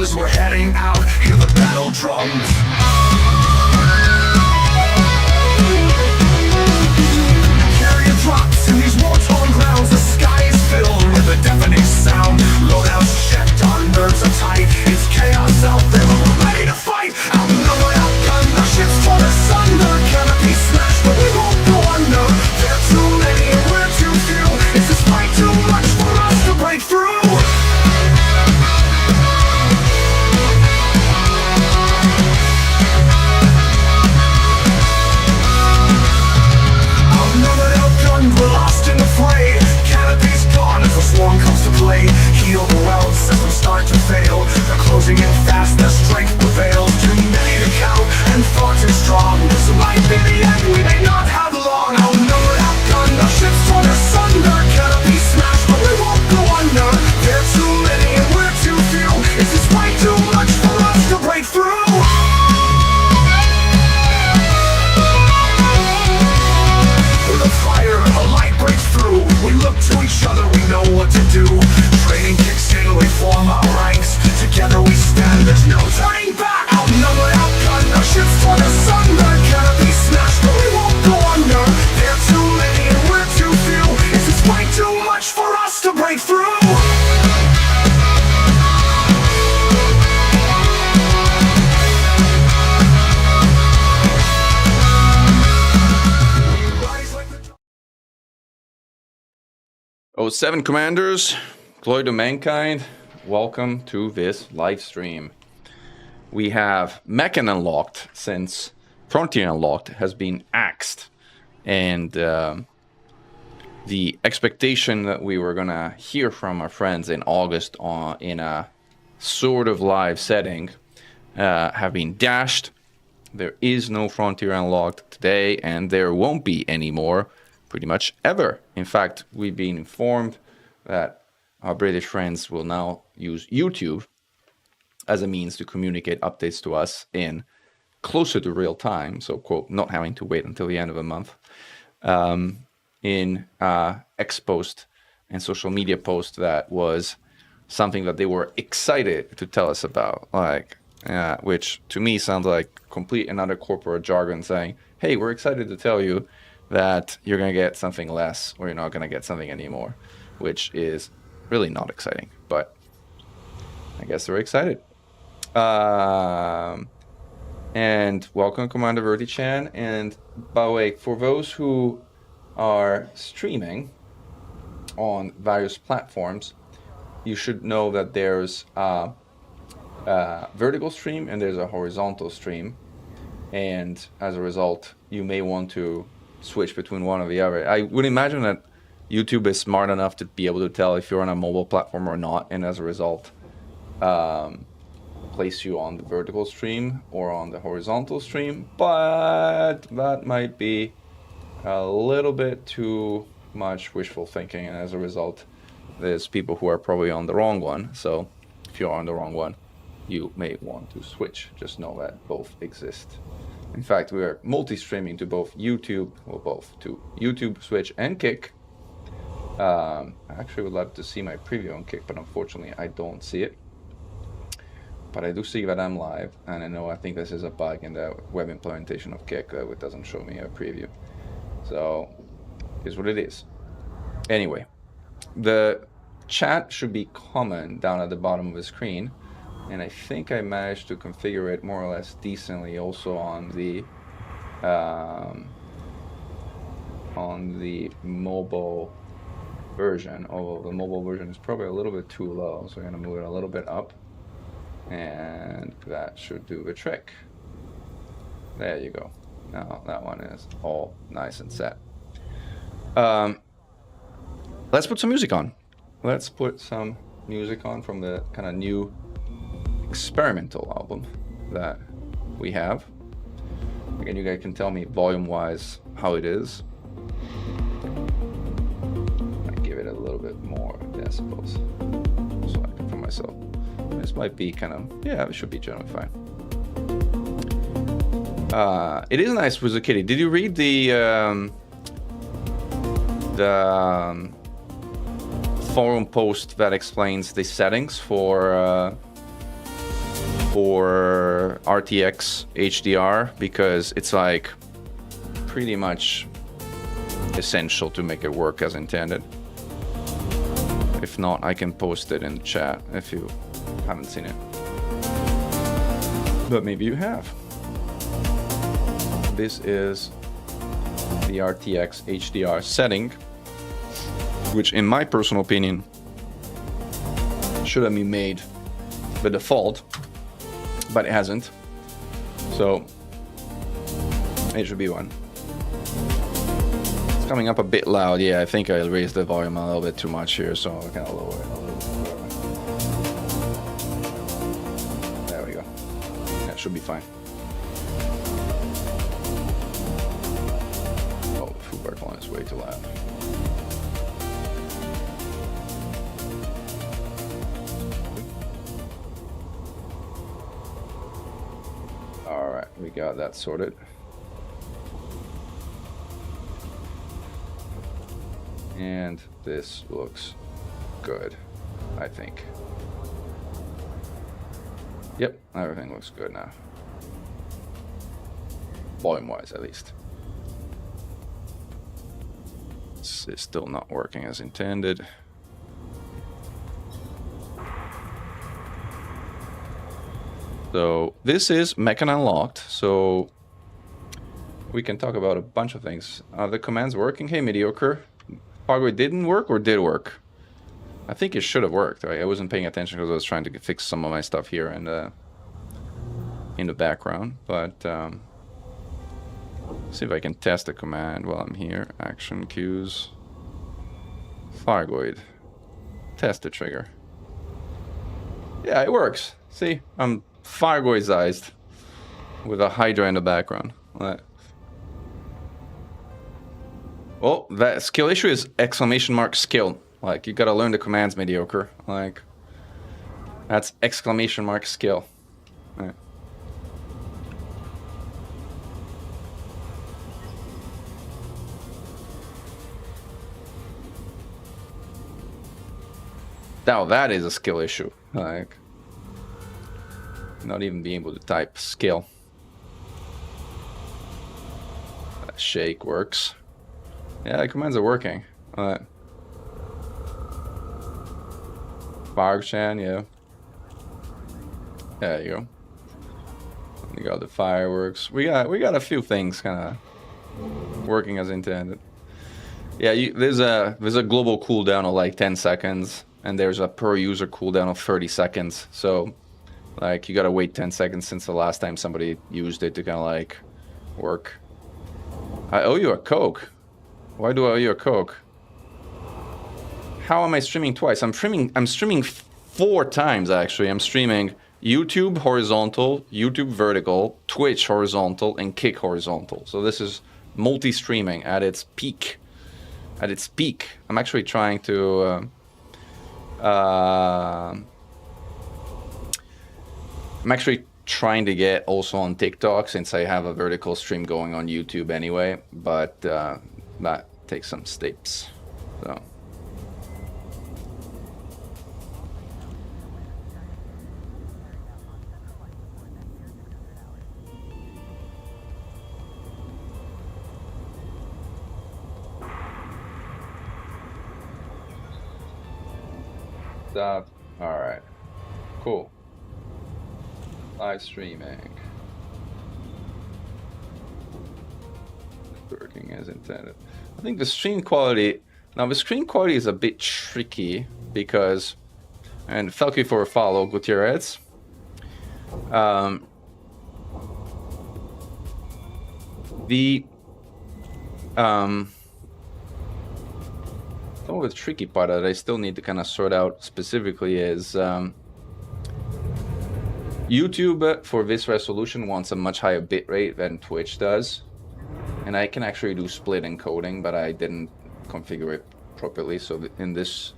comes, we're heading out, hear the battle drums. Carrier drops in these war-torn grounds, the sky is filled with a deafening sound. Loadouts checked, our nerves are tight, it's chaos out there, but we're ready to fight. Outnumbered, outgunned, our ships torn asunder, canopy smashed, but we won't go under. There are too many and we're too few, is this fight too much for us to break through? We're lost in the fray. Canopy's gone as the swarm comes to play. Heal the wells as we start to fail. They're closing in fast, their strength prevails. Too many to count and far too strong. This might be the end, we may not have long. Outnumbered, outgunned, our ships torn asunder. Canopy smashed, but we won't go under. There are too many and we're too few. Is this fight too much for us to break through? We look to each other, we know what to do. Training kicks in, we form our ranks. Together we stand, there's no turning back. Outnumbered, outgunned, our ships torn asunder. Canopy smashed, but we won't go under. There are too many and we're too few. Is this fight too much for us to break through? Oh, 7 Commanders, glory to mankind, welcome to this live stream. We have Mechan unlocked since Frontier Unlocked has been axed, and the expectation that we were gonna hear from our friends in August in a sort of live setting have been dashed. There is no Frontier Unlocked today, and there won't be any more pretty much ever. In fact, we've been informed that our British friends will now use YouTube as a means to communicate updates to us in closer to real time, so quote, not having to wait until the end of a month, in X post and social media post that was something that they were excited to tell us about, like, which to me sounds like complete and utter corporate jargon saying, hey, we're excited to tell you that you're going to get something less or you're not going to get something anymore, which is really not exciting, but I guess they're excited. And welcome, Commander Vertichan. And by the way, for those who are streaming on various platforms, you should know that there's a vertical stream and there's a horizontal stream. And as a result, you may want to switch between one or the other. I would imagine that YouTube is smart enough to be able to tell if you're on a mobile platform or not, and as a result, place you on the vertical stream or on the horizontal stream, but that might be a little bit too much wishful thinking, and as a result, there's people who are probably on the wrong one. So if you're on the wrong one, you may want to switch. Just know that both exist. In fact, we are multi-streaming to both YouTube, well, both to YouTube, Switch, and Kick. I actually would love to see my preview on Kick, but unfortunately I don't see it. But I do see that I'm live, and I think this is a bug in the web implementation of Kick that it doesn't show me a preview. So, here's what it is. Anyway, the chat should be common down at the bottom of the screen. And I think I managed to configure it more or less decently also on the mobile version, although the mobile version is probably a little bit too low, so I'm going to move it a little bit up, and that should do the trick. There you go. Now that one is all nice and set. Let's put some music on. Let's put some music on from the kind of new experimental album that we have. Again, you guys can tell me volume-wise how it is. I give it a little bit more decibels so I can for myself. This might be kind of, yeah, it should be generally fine. It is nice with the kitty. Did you read the forum post that explains the settings for for RTX HDR because it's like pretty much essential to make it work as intended. If not, I can post it in the chat if you haven't seen it. But maybe you have. This is the RTX HDR setting, which in my personal opinion should have been made the default, but it hasn't. So it should be one. It's coming up a bit loud. Yeah, I think I raised the volume a little bit too much here, so I kind of lower it a little bit. There we go. That should be fine. Oh, the food bar one is way too loud. Alright, we got that sorted. And this looks good, I think. Yep, everything looks good now. Volume-wise, at least. This is still not working as intended. So this is Mechan unlocked, so we can talk about a bunch of things. The command's working. Hey, mediocre. Fargoid didn't work or did work? I think it should have worked. I wasn't paying attention because I was trying to fix some of my stuff here and in the background. But see if I can test the command while I'm here. Action cues. Fargoid. Test the trigger. Yeah, it works. See, I'm Fargoidized with a Hydra in the background. Oh, that skill issue is exclamation mark skill. Like, you gotta learn the commands, mediocre. Like, that's exclamation mark skill. Right. Now that is a skill issue. Like, not even being able to type skill. That shake works. Yeah, the commands are working. Fargchan, yeah. There you go. We got the fireworks. We got a few things kind of working as intended. Yeah, there's a global cooldown of like 10 seconds, and there's a per user cooldown of 30 seconds. So, like, you gotta wait 10 seconds since the last time somebody used it to kind of like work. I owe you a Coke. Why do I owe you a Coke? How am I streaming twice? I'm streaming 4 times actually. I'm streaming YouTube horizontal, YouTube vertical, Twitch horizontal, and Kick horizontal. So this is multi-streaming at its peak. At its peak. I'm actually trying to get also on TikTok since I have a vertical stream going on YouTube anyway, but that takes some steps. So stop. All right. Cool. Live streaming. Working as intended. I think the stream quality... Now, the screen quality is a bit tricky because... And thank you for a follow, Gutierrez. Some of the tricky part that I still need to kind of sort out specifically is YouTube for this resolution wants a much higher bitrate than Twitch does, and I can actually do split encoding, but I didn't configure it properly. So in this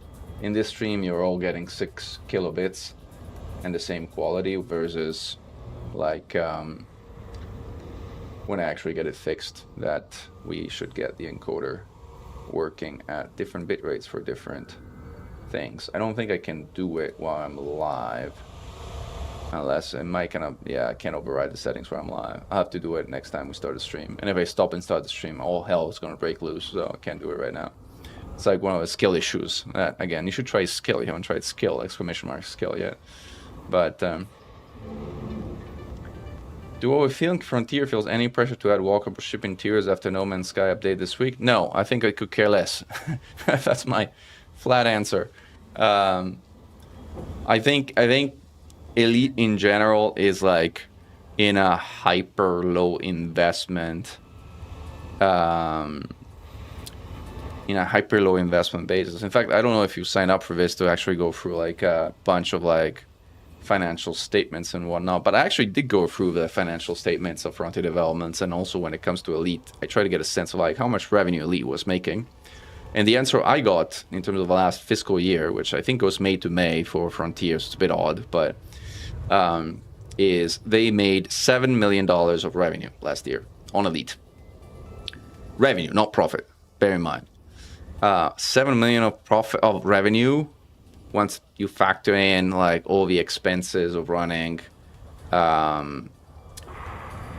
stream, you're all getting 6 kilobits and the same quality, versus like when I actually get it fixed, that we should get the encoder working at different bit rates for different things. I don't think I can do it while I'm live. Unless it might kind of, yeah, I can't override the settings where I'm live. I'll have to do it next time we start the stream. And if I stop and start the stream, all hell is going to break loose, so I can't do it right now. It's like one of the skill issues. Again, you should try skill. You haven't tried skill, exclamation mark skill yet. But, do we think Frontier feels any pressure to add walkable shipping tiers after No Man's Sky update this week? No, I think I could care less. That's my flat answer. I think Elite in general is like in a hyper low investment basis. In fact, I don't know if you sign up for this to actually go through like a bunch of like financial statements and whatnot, but I actually did go through the financial statements of Frontier Developments, and also when it comes to Elite, I try to get a sense of like how much revenue Elite was making. And the answer I got in terms of the last fiscal year, which I think goes May to May for Frontier, so it's a bit odd, but is they made $7 million of revenue last year on Elite. Revenue, not profit, bear in mind. 7 million of revenue once you factor in like all the expenses of running the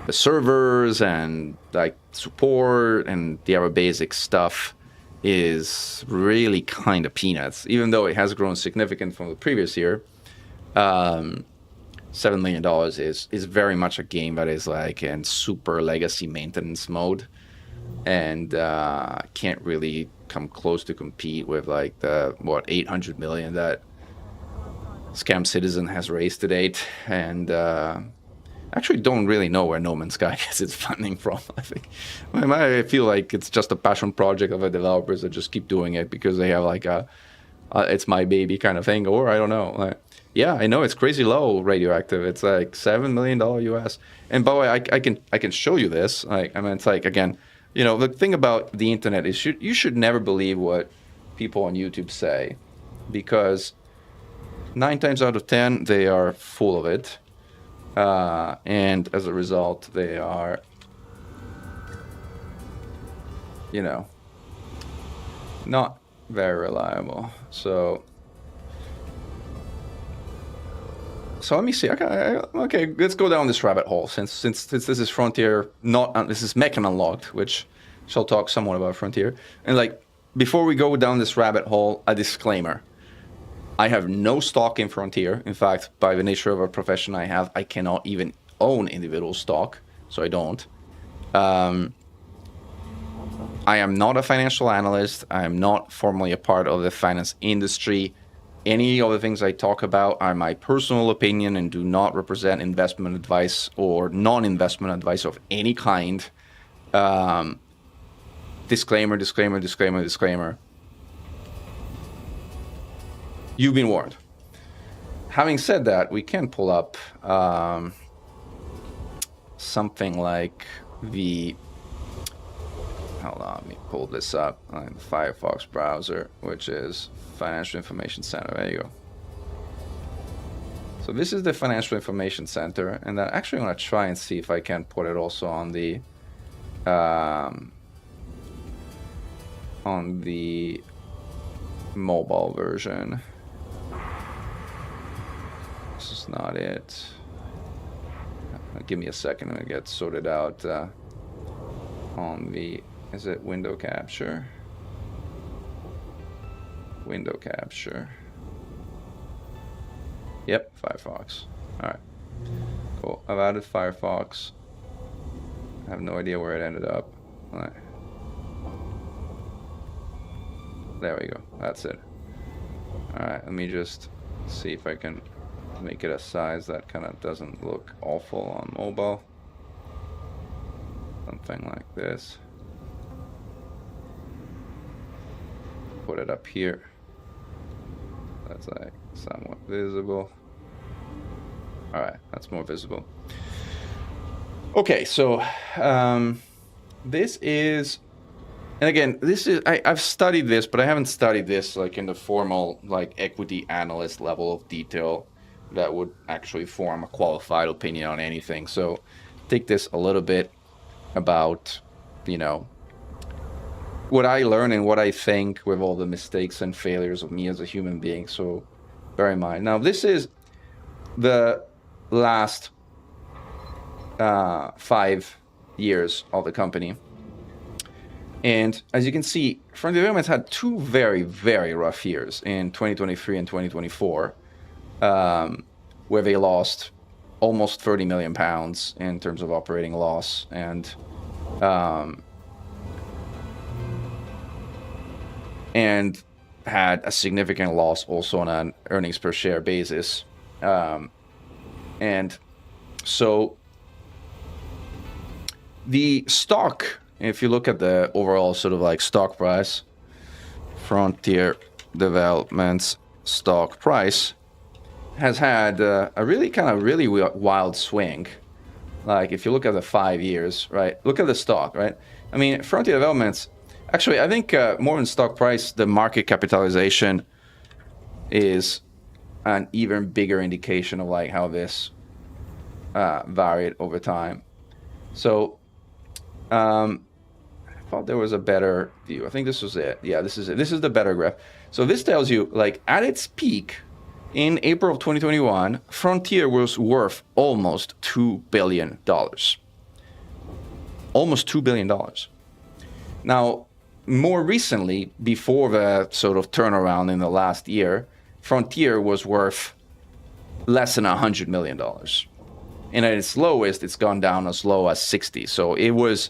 servers and like support and the other basic stuff is really kind of peanuts, even though it has grown significant from the previous year. $7 million is very much a game that is like in super legacy maintenance mode, and can't really come close to compete with like the 800 million that Scam Citizen has raised to date. And actually don't really know where No Man's Sky gets its funding from. I feel like it's just a passion project of the developers that just keep doing it because they have like a it's my baby kind of thing, or I don't know. Like, yeah, I know it's crazy low radioactive. It's like $7 million US. And by the way, I can show you this. Like, I mean, it's like, again, you know, the thing about the internet is you should never believe what people on YouTube say, because 9 times out of 10 they are full of it, and as a result they are, you know, not very reliable. So let me see. Okay, let's go down this rabbit hole. Since this is Frontier, this is Mechan Unlocked, which shall talk somewhat about Frontier. And like, before we go down this rabbit hole, a disclaimer: I have no stock in Frontier. In fact, by the nature of a profession I have, I cannot even own individual stock, so I don't. I am not a financial analyst. I am not formally a part of the finance industry. Any of the things I talk about are my personal opinion and do not represent investment advice or non-investment advice of any kind. Disclaimer, disclaimer, disclaimer, disclaimer. You've been warned. Having said that, we can pull up something like the... Hold on, let me pull this up on the Firefox browser, which is Financial Information Center. There you go. So this is the Financial Information Center, and then actually I'm going to try and see if I can put it also on the mobile version. This is not it. Give me a second and it gets sorted out on the... Is it window capture? Window capture. Yep, Firefox. Alright. Cool. I've added Firefox. I have no idea where it ended up. Alright. There we go. That's it. Alright, let me just see if I can make it a size that kind of doesn't look awful on mobile. Something like this. Put it up here. That's like somewhat visible. Alright, that's more visible. Okay, so this is, and again, this is, I've studied this, but I haven't studied this like in the formal like equity analyst level of detail that would actually form a qualified opinion on anything. So take this a little bit about, you know, what I learn and what I think with all the mistakes and failures of me as a human being. So bear in mind. Now this is the last 5 years of the company. And as you can see, Frontier Developments had two very, very rough years in 2023 and 2024, where they lost almost 30 million pounds in terms of operating loss, and had a significant loss also on an earnings per share basis. And so the stock, if you look at the overall sort of like stock price, Frontier Developments stock price has had a really kind of really wild swing. Like if you look at the 5 years, right? Look at the stock, right? I mean, Frontier Developments, actually, I think more than stock price, the market capitalization is an even bigger indication of like how this varied over time. So I thought there was a better view. I think this was it. Yeah, this is it. This is the better graph. So this tells you, like, at its peak in April of 2021, Frontier was worth almost $2 billion. Almost $2 billion. Now, more recently, before the sort of turnaround in the last year, Frontier was worth less than $100 million. And at its lowest, it's gone down as low as 60. So the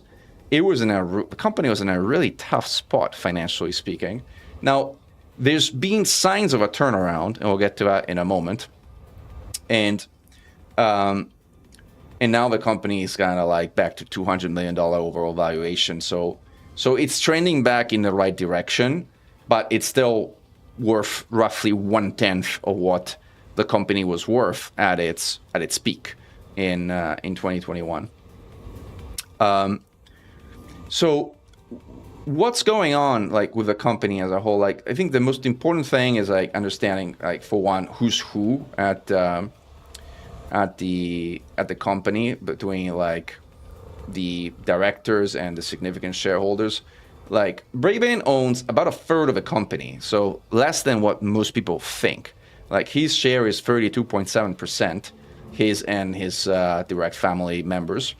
company was in a really tough spot, financially speaking. Now, there's been signs of a turnaround, and we'll get to that in a moment. And now the company is kind of like back to $200 million overall valuation. So it's trending back in the right direction, but it's still worth roughly 1/10 of what the company was worth at its peak in 2021. So what's going on like with the company as a whole? Like, I think the most important thing is like understanding, like, for one, who's who at the company, between like the directors and the significant shareholders. Like, Braben owns about a third of the company, so less than what most people think. Like, his share is 32.7%, his and his direct family members.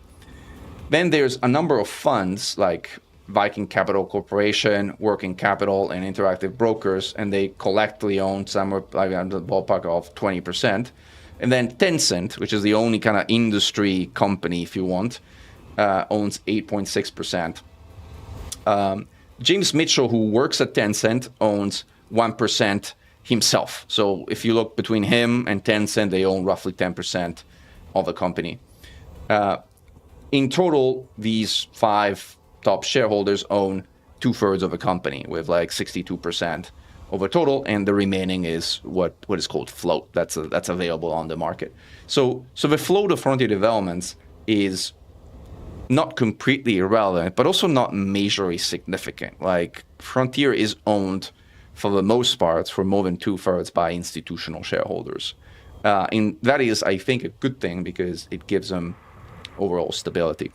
Then there's a number of funds like Viking Capital Corporation, Working Capital, and Interactive Brokers, and they collectively own somewhere like in the ballpark of 20%. And then Tencent, which is the only kind of industry company, if you want, owns 8.6%. James Mitchell, who works at Tencent, owns 1% himself. So if you look between him and Tencent, they own roughly 10% of the company. In total, these 5 top shareholders own 2/3 of the company, with like 62% of the total, and the remaining is what is called float. That's available on the market. So the float of Frontier Developments is not completely irrelevant, but also not majorly significant. Like, Frontier is owned, for the most part, for more than 2/3 by institutional shareholders. And that is, I think, a good thing, because it gives them overall stability,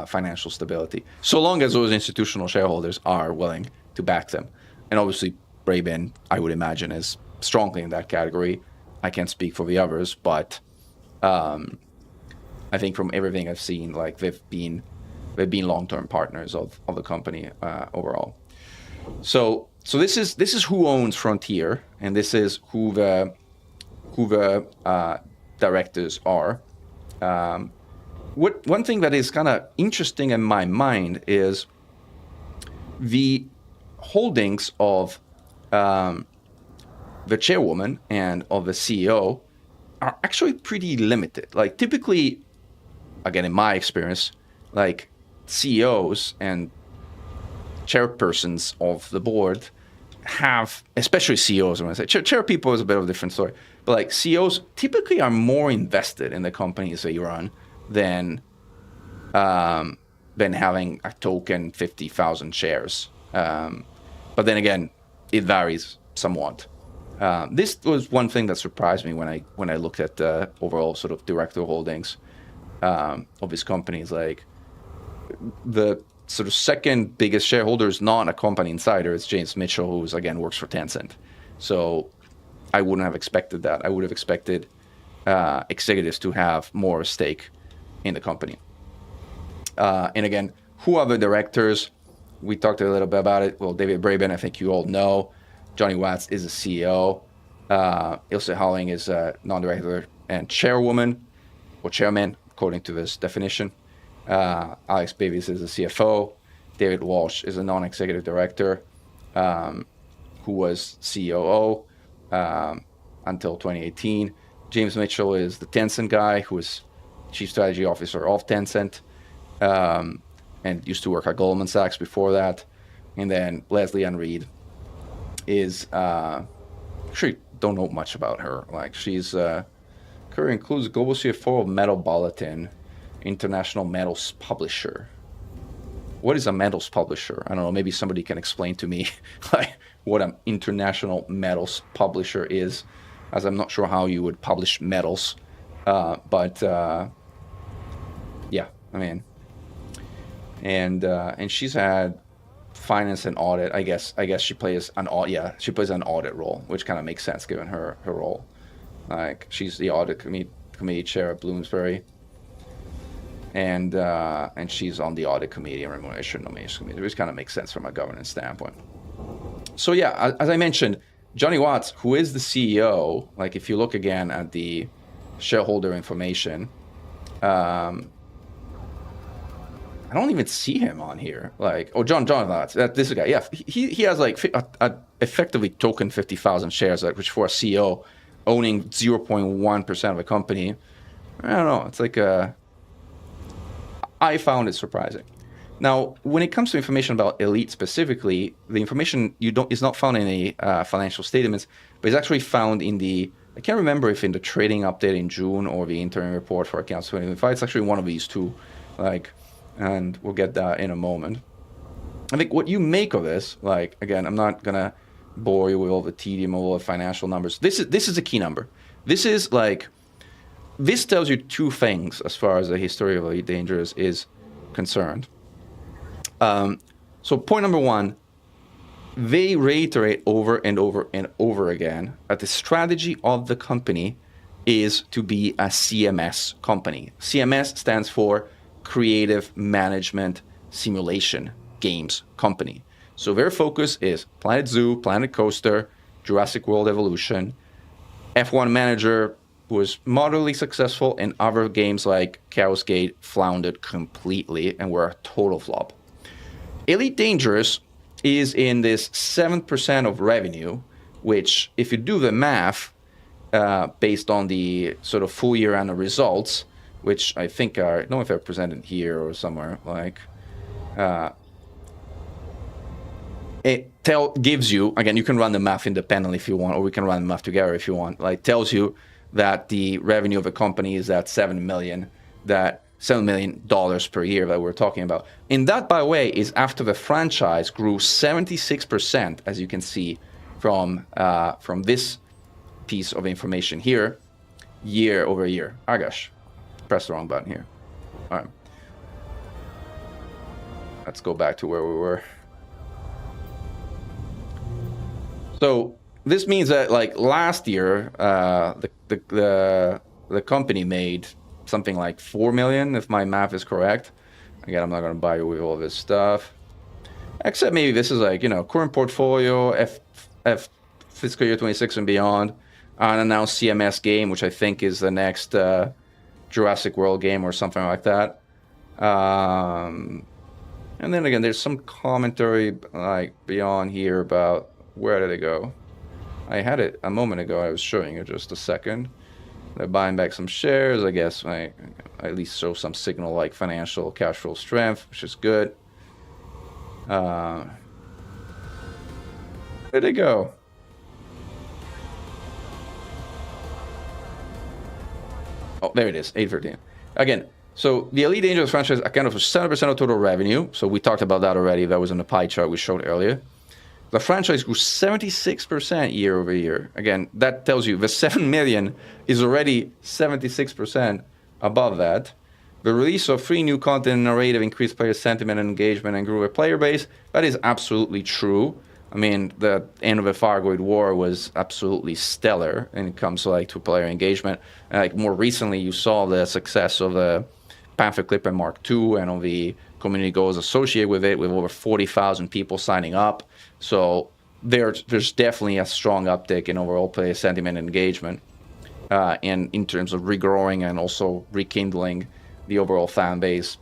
financial stability, so long as those institutional shareholders are willing to back them. And obviously, Braben, I would imagine, is strongly in that category. I can't speak for the others, but I think from everything I've seen, like, they've been long-term partners of the company overall. So this is who owns Frontier, and this is who the directors are. One thing that is kind of interesting in my mind is the holdings of the chairwoman and of the CEO are actually pretty limited. Like, typically, again, in my experience, like, CEOs and chairpersons of the board have, especially CEOs, when I say chair people is a bit of a different story, but like, CEOs typically are more invested in the companies they run than having a token 50,000 shares. But then again, it varies somewhat. This was one thing that surprised me when I looked at the overall sort of director holdings of these companies. Like, the sort of second biggest shareholder is not a company insider. It's James Mitchell, who's, again, works for Tencent. So I wouldn't have expected that. I would have expected executives to have more stake in the company. And again, who are the directors? We talked a little bit about it. Well, David Braben, I think you all know. Johnny Watts is the CEO. Ilse Halling is a non-director and chairwoman, or chairman, according to this definition. Alex Bavies is the CFO. David Walsh is a non-executive director who was COO until 2018. James Mitchell is the Tencent guy who is chief strategy officer of Tencent and used to work at Goldman Sachs before that. And then Leslie Ann Reed is, actually don't know much about her. Like she's, career includes global CFO of Metal Bulletin, international metals publisher. What is a metals publisher? I don't know. Maybe somebody can explain to me like what an international metals publisher is, as I'm not sure how you would publish metals. But yeah, I mean, and she's had finance and audit. I guess she plays an audit role, which kind of makes sense given her role. Like she's the audit committee chair at Bloomsbury. And she's on the audit committee and remuneration nomination committee, which kind of makes sense from a governance standpoint. So yeah, as I mentioned, Johnny Watts, who is the CEO, like if you look again at the shareholder information, I don't even see him on here. Like, oh, John Watts, this guy, yeah, he has like a effectively token 50,000 shares, which for a CEO owning 0.1% of a company, I don't know, it's like I found it surprising. Now, when it comes to information about Elite specifically, the information is not found in the financial statements, but it's actually found in the, I can't remember if in the trading update in June or the interim report for accounts 2025. It's actually one of these two, like, and we'll get that in a moment. I think what you make of this, like, again, I'm not gonna bore you with all the tedium of all the financial numbers. This is a key number. This tells you two things as far as the history of Elite Dangerous is concerned. So point number one, they reiterate over and over and over again that the strategy of the company is to be a CMS company. CMS stands for Creative Management Simulation Games Company. So their focus is Planet Zoo, Planet Coaster, Jurassic World Evolution, F1 Manager was moderately successful, and other games like Chaos Gate floundered completely and were a total flop. Elite Dangerous is in this 7% of revenue, which, if you do the math, based on the sort of full year annual results, which I think are, I don't know if they're presented here or somewhere, like, it gives you, again, you can run the math independently if you want, or we can run the math together if you want, like, tells you that the revenue of a company is at $7 million per year that we're talking about. And that, by the way, is after the franchise grew 76%, as you can see from this piece of information here, year over year. Oh gosh, pressed the wrong button here. All right. Let's go back to where we were. So this means that, like, last year, the company made something like $4 million, if my math is correct. Again, I'm not going to buy you with all this stuff, except maybe this is like, you know, current portfolio, fiscal year 26 and beyond, unannounced CMS game, which I think is the next Jurassic World game or something like that. And then again, there's some commentary like beyond here about where did it go. I had it a moment ago. I was showing you just a second. They're buying back some shares. I guess I at least show some signal like financial cash flow strength, which is good. Where did it go? Oh, there it is, 813. Again, so the Elite Dangerous franchise accounted for 7% of total revenue. So we talked about that already. That was in the pie chart we showed earlier. The franchise grew 76% year over year. Again, that tells you the 7 million is already 76% above that. The release of free new content and narrative increased player sentiment and engagement and grew a player base. That is absolutely true. I mean, the end of the Fargoid War was absolutely stellar when it comes to like two-player engagement. And, like more recently, you saw the success of the Panther Clipper Mark II and of the community goals associated with it, with over 40,000 people signing up. So there's definitely a strong uptick in overall player sentiment and engagement, and in terms of regrowing and also rekindling the overall fan base.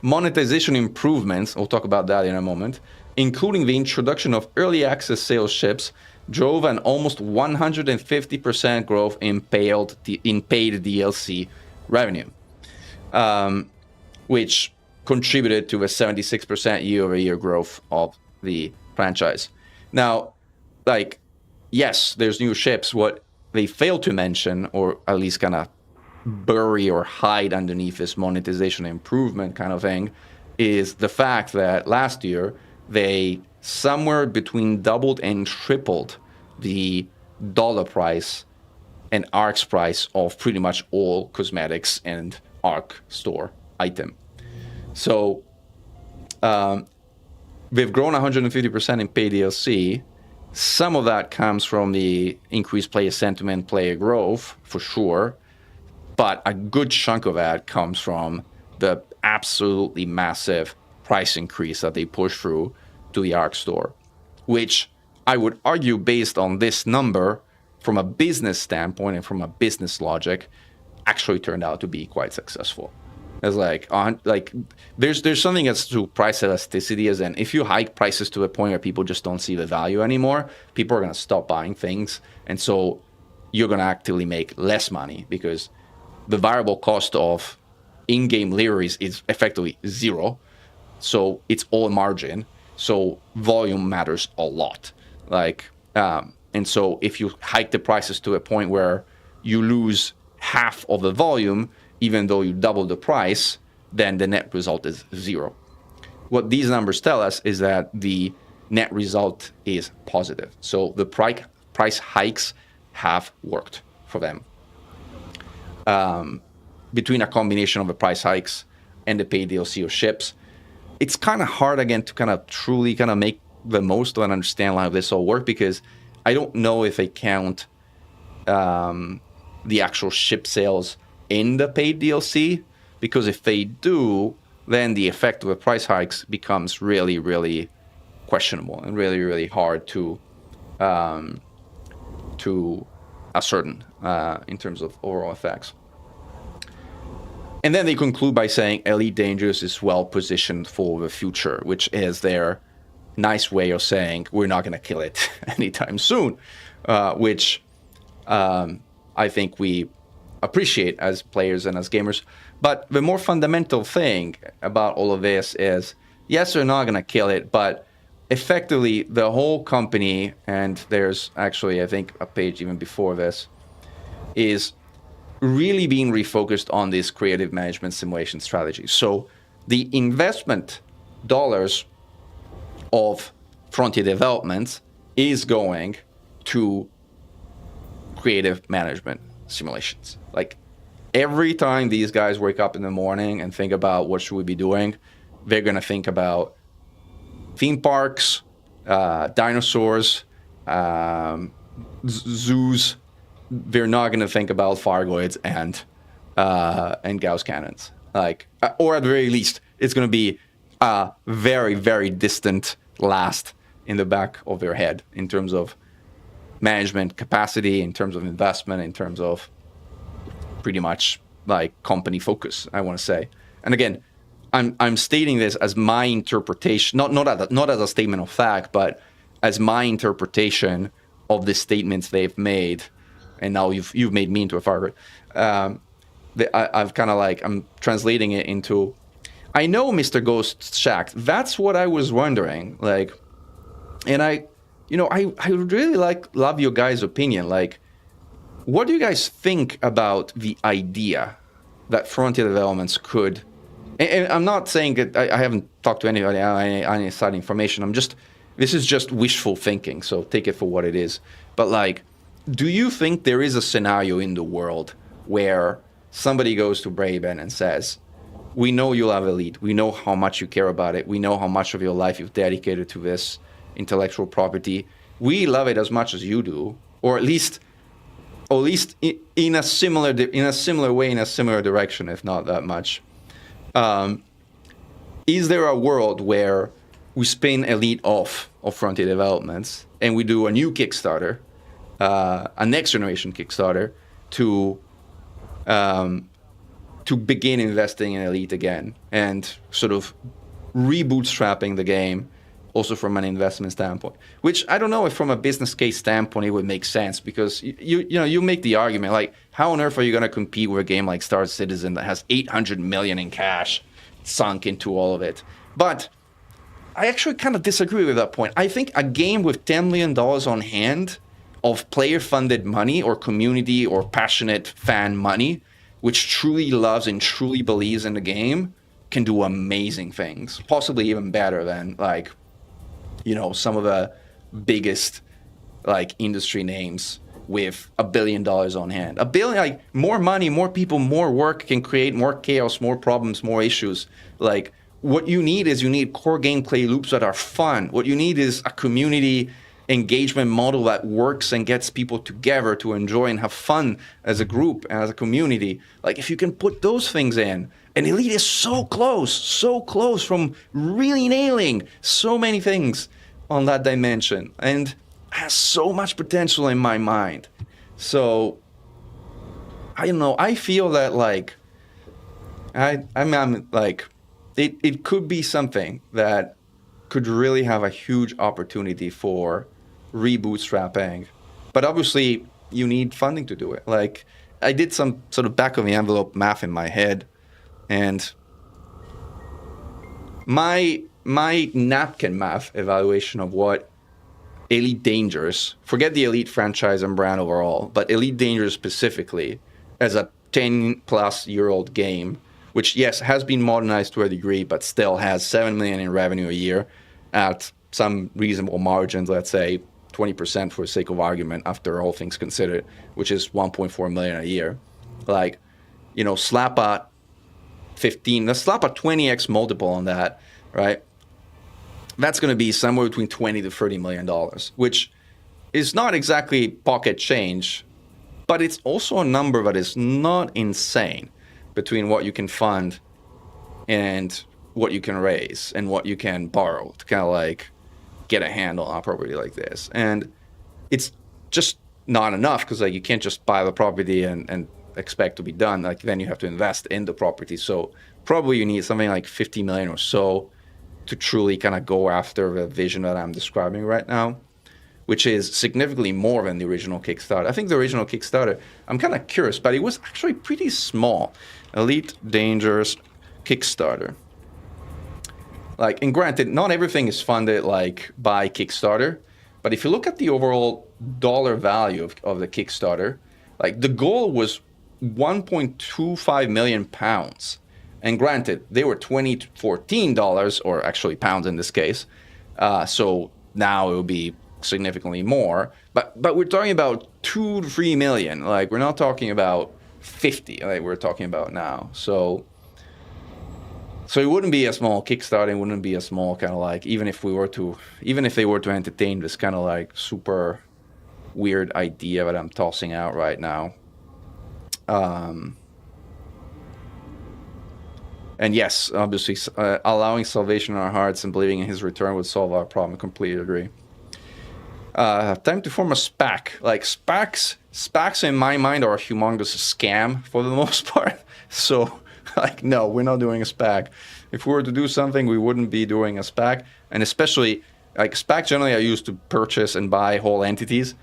Monetization improvements, we'll talk about that in a moment, including the introduction of early access sales ships, drove an almost 150% growth in paid DLC revenue, which contributed to a 76% year-over-year growth of the franchise. Now, like, yes, there's new ships. What they failed to mention, or at least kind of bury or hide underneath this monetization improvement kind of thing, is the fact that last year they somewhere between doubled and tripled the dollar price and ARC's price of pretty much all cosmetics and ARC store item. So they've grown 150% in paid DLC. Some of that comes from the increased player sentiment, player growth, for sure. But a good chunk of that comes from the absolutely massive price increase that they pushed through to the ARC store, which I would argue, based on this number, from a business standpoint and from a business logic, actually turned out to be quite successful. It's like there's something that's to price elasticity, as in if you hike prices to a point where people just don't see the value anymore, people are going to stop buying things, and so you're going to actively make less money because the variable cost of in-game liveries is effectively zero, so it's all margin. So volume matters a lot. And so if you hike the prices to a point where you lose half of the volume, even though you double the price, then the net result is zero. What these numbers tell us is that the net result is positive. So the price hikes have worked for them. Between a combination of the price hikes and the paid DLC of ships, it's kind of hard again to kind of truly kind of make the most of and understand how this all works, because I don't know if they count the actual ship sales in the paid DLC, because if they do, then the effect of the price hikes becomes really, really questionable and really, really hard to ascertain in terms of overall effects. And then they conclude by saying Elite Dangerous is well positioned for the future, which is their nice way of saying we're not going to kill it anytime soon, which I think we appreciate as players and as gamers. But the more fundamental thing about all of this is, yes, they're not going to kill it, but effectively the whole company, and there's actually, I think, a page even before this, is really being refocused on this creative management simulation strategy. So the investment dollars of Frontier Development is going to creative management simulations. Like every time these guys wake up in the morning and think about what should we be doing, they're going to think about theme parks, dinosaurs, zoos. They're not going to think about Fargoids and Gauss cannons. Or at the very least, it's going to be a very, very distant last in the back of their head in terms of management capacity, in terms of investment, in terms of pretty much like company focus, I want to say. And again, I'm stating this as my interpretation, not as a statement of fact, but as my interpretation of the statements they've made. And now you've made me into a Fargoid. I've kind of like, I'm translating it into, I know, Mr. Ghost Shack, that's what I was wondering. Like, and I really love your guys' opinion. Like, what do you guys think about the idea that Frontier Developments could, and I'm not saying that I haven't talked to anybody on any inside information. This is just wishful thinking. So take it for what it is. But like, do you think there is a scenario in the world where somebody goes to Braben and says, we know you love Elite, we know how much you care about it, we know how much of your life you've dedicated to this intellectual property. We love it as much as you do, or at least in a similar way, in a similar direction, if not that much. Is there a world where we spin Elite off of Frontier Developments and we do a new Kickstarter, a next generation Kickstarter, to begin investing in Elite again and sort of rebootstrapping the game, also from an investment standpoint? Which I don't know if from a business case standpoint it would make sense, because you make the argument like, how on earth are you going to compete with a game like Star Citizen that has 800 million in cash sunk into all of it? But I actually kind of disagree with that point. I think a game with $10 million on hand of player-funded money or community or passionate fan money, which truly loves and truly believes in the game, can do amazing things, possibly even better than like, some of the biggest like industry names with $1 billion on hand. $1 billion, like more money, more people, more work can create more chaos, more problems, more issues. Like what you need core gameplay loops that are fun. What you need is a community engagement model that works and gets people together to enjoy and have fun as a group and as a community. Like if you can put those things in, and Elite is so close from really nailing so many things on that dimension and has so much potential in my mind. So I don't know, I feel that like I'm like it could be something that could really have a huge opportunity for rebootstrapping, but obviously you need funding to do it. Like I did some sort of back of the envelope math in my head, and my napkin math evaluation of what Elite Dangerous, forget the Elite franchise and brand overall, but Elite Dangerous specifically, as a 10-plus-year-old game, which, yes, has been modernized to a degree, but still has $7 million in revenue a year at some reasonable margins, let's say 20% for the sake of argument, after all things considered, which is $1.4 million a year. Like, slap a 20x multiple on that, right? That's going to be somewhere between $20 to $30 million, which is not exactly pocket change, but it's also a number that is not insane between what you can fund and what you can raise and what you can borrow to kind of like get a handle on a property like this. And it's just not enough, because like you can't just buy the property and expect to be done. Like then you have to invest in the property. So probably you need something like 50 million or so to truly kind of go after the vision that I'm describing right now, which is significantly more than the original Kickstarter. I think the original Kickstarter, I'm kind of curious, but it was actually pretty small. Elite Dangerous Kickstarter. Like, and granted, not everything is funded like by Kickstarter, but if you look at the overall dollar value of the Kickstarter, like the goal was 1.25 million pounds. And granted, they were $20 to $14, or actually pounds in this case. So now it will be significantly more. But we're talking about 2 to 3 million. Like, we're not talking about 50 like we're talking about now. So it wouldn't be a small Kickstarter. It wouldn't be a small kind of like, even if they were to entertain this kind of like super weird idea that I'm tossing out right now. And yes, obviously, allowing salvation in our hearts and believing in his return would solve our problem. I completely agree. Time to form a SPAC. Like SPACs in my mind are a humongous scam for the most part. So, like, no, we're not doing a SPAC. If we were to do something, we wouldn't be doing a SPAC. And especially, like, SPAC generally are used to purchase and buy whole entities.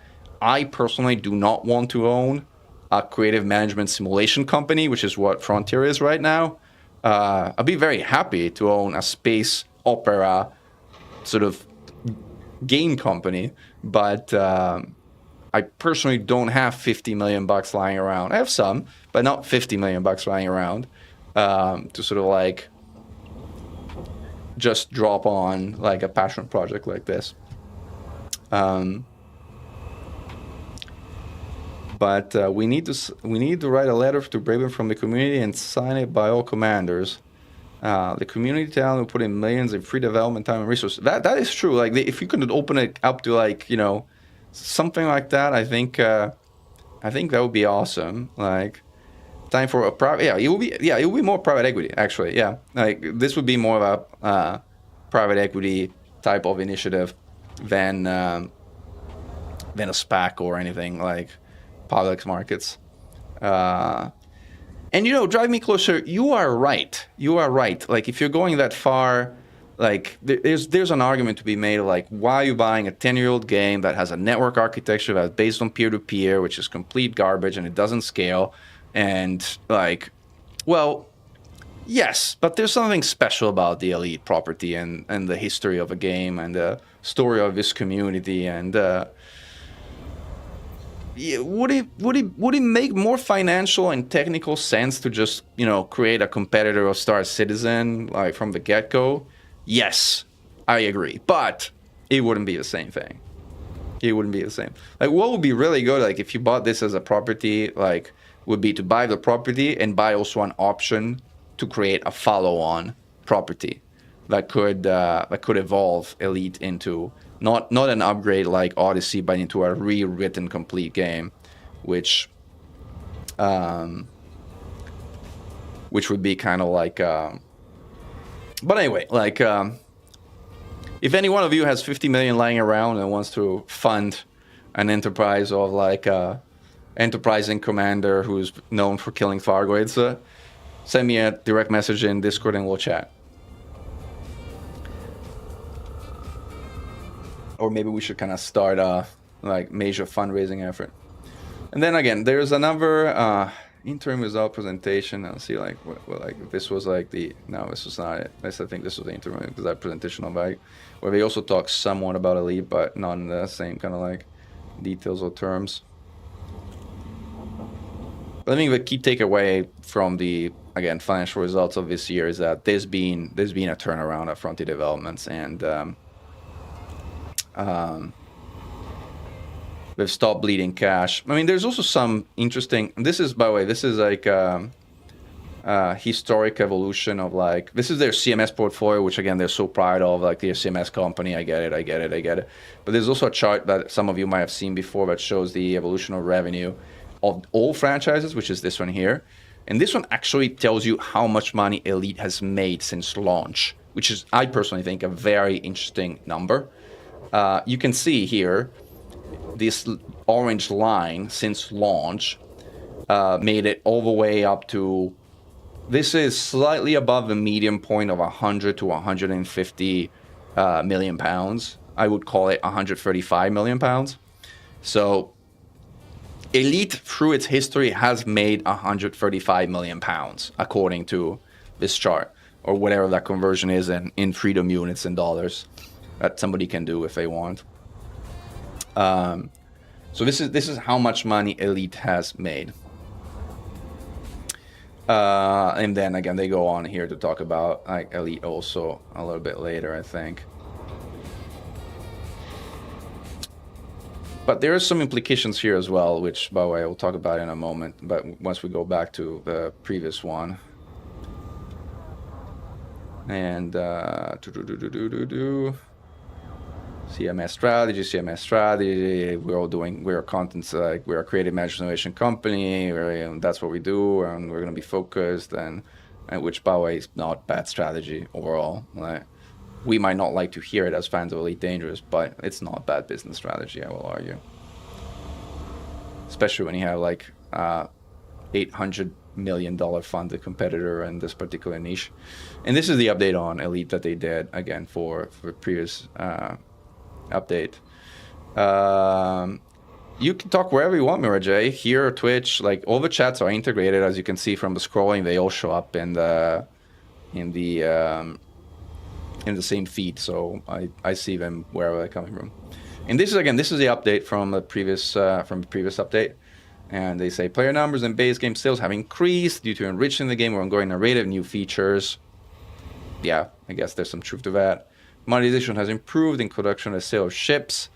I personally do not want to own a creative management simulation company, which is what Frontier is right now. I'd be very happy to own a space opera sort of game company, but I personally don't have $50 million lying around. I have some, but not $50 million lying around to sort of like just drop on like a passion project like this. But we need to write a letter to Braven from the community and sign it by all commanders. The community talent will put in millions in free development time and resources. That is true. Like if you could open it up to like something like that, I think that would be awesome. Like time for a private. Yeah, it will be more private equity actually. Yeah, like this would be more of a private equity type of initiative than a SPAC or anything like public markets. And Drive Me Closer, you are right. You are right. Like if you're going that far, like there's an argument to be made of like, why are you buying a 10-year-old game that has a network architecture that's based on peer-to-peer, which is complete garbage and it doesn't scale? And like, well, yes, but there's something special about the Elite property and the history of a game and the story of this community. And would it make more financial and technical sense to just create a competitor of Star Citizen like from the get-go? Yes, I agree, but it wouldn't be the same thing. It wouldn't be the same. Like what would be really good, like if you bought this as a property, like would be to buy the property and buy also an option to create a follow-on property that could evolve Elite into not an upgrade like Odyssey, but into a rewritten complete game, which would be kind of like. But anyway, like if any one of you has 50 million lying around and wants to fund an enterprise of like enterprising commander who's known for killing Thargoids, send me a direct message in Discord and we'll chat. Or maybe we should kind of start a like major fundraising effort. And then again, there's another interim result presentation. I'll see like what like this was like no, this was not it. I think this was the interim because that presentation on value, where they also talk somewhat about Elite, but not in the same kind of like details or terms. But I think the key takeaway from the again financial results of this year is that there's been a turnaround at Frontier Developments, and they've stopped bleeding cash. I mean, there's also some interesting. This is, by the way, this is like historic evolution of like this is their CMS portfolio, which again they're so proud of, like their CMS company. I get it. But there's also a chart that some of you might have seen before that shows the evolution of revenue of all franchises, which is this one here. And this one actually tells you how much money Elite has made since launch, which is, I personally think, a very interesting number. You can see here, this orange line since launch made it all the way up to, this is slightly above the median point of 100 to 150 million pounds. I would call it 135 million pounds. So Elite, through its history, has made 135 million pounds, according to this chart, or whatever that conversion is in freedom units and dollars that somebody can do if they want. So this is how much money Elite has made. And then again, they go on here to talk about like Elite also a little bit later, I think. But there are some implications here as well, which, by the way, we'll talk about in a moment. But once we go back to the previous one. And CMS strategy. We're a content, like we're a creative management innovation company. That's what we do, and we're going to be focused. And which, by the way, is not bad strategy overall. Like, we might not like to hear it as fans of Elite Dangerous, but it's not bad business strategy, I will argue. Especially when you have like $800 million funded competitor in this particular niche. And this is the update on Elite that they did, again, for previous update. You can talk wherever you want, Mirajay. Here, Twitch, like all the chats are integrated, as you can see from the scrolling. They all show up in the same feed, so I see them wherever they're coming from. And this is the update from the previous update, and they say player numbers and base game sales have increased due to enriching the game with ongoing narrative, new features. Yeah, I guess there's some truth to that. Monetization has improved in production and sale of ships,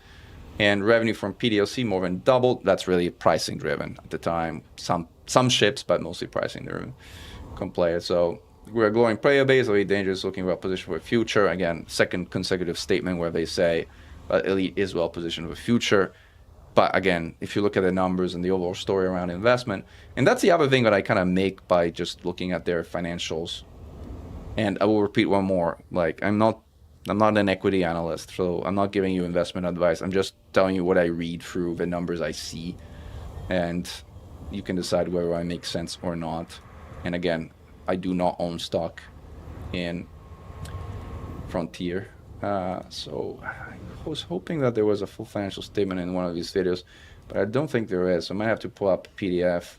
and revenue from PDLC more than doubled. That's really pricing driven at the time. Some ships, but mostly pricing driven. So we're a growing player base. Elite Dangerous looking well positioned for the future. Again, second consecutive statement where they say Elite is well positioned for the future. But again, if you look at the numbers and the overall story around investment, and that's the other thing that I kind of make by just looking at their financials. And I will repeat one more. Like, I'm not an equity analyst, so I'm not giving you investment advice. I'm just telling you what I read through the numbers I see, and you can decide whether I make sense or not. And again, I do not own stock in Frontier. So I was hoping that there was a full financial statement in one of these videos, but I don't think there is. I might have to pull up a PDF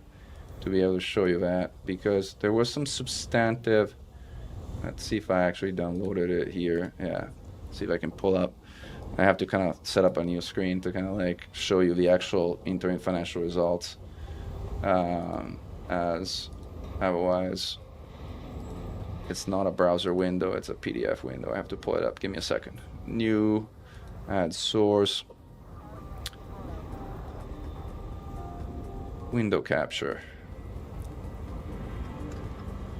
to be able to show you that, because there was some substantive. Let's see if I actually downloaded it here. Yeah, see if I can pull up. I have to kind of set up a new screen to kind of like show you the actual interim financial results, as otherwise it's not a browser window, it's a PDF window. I have to pull it up. Give me a second. New, add source, window capture,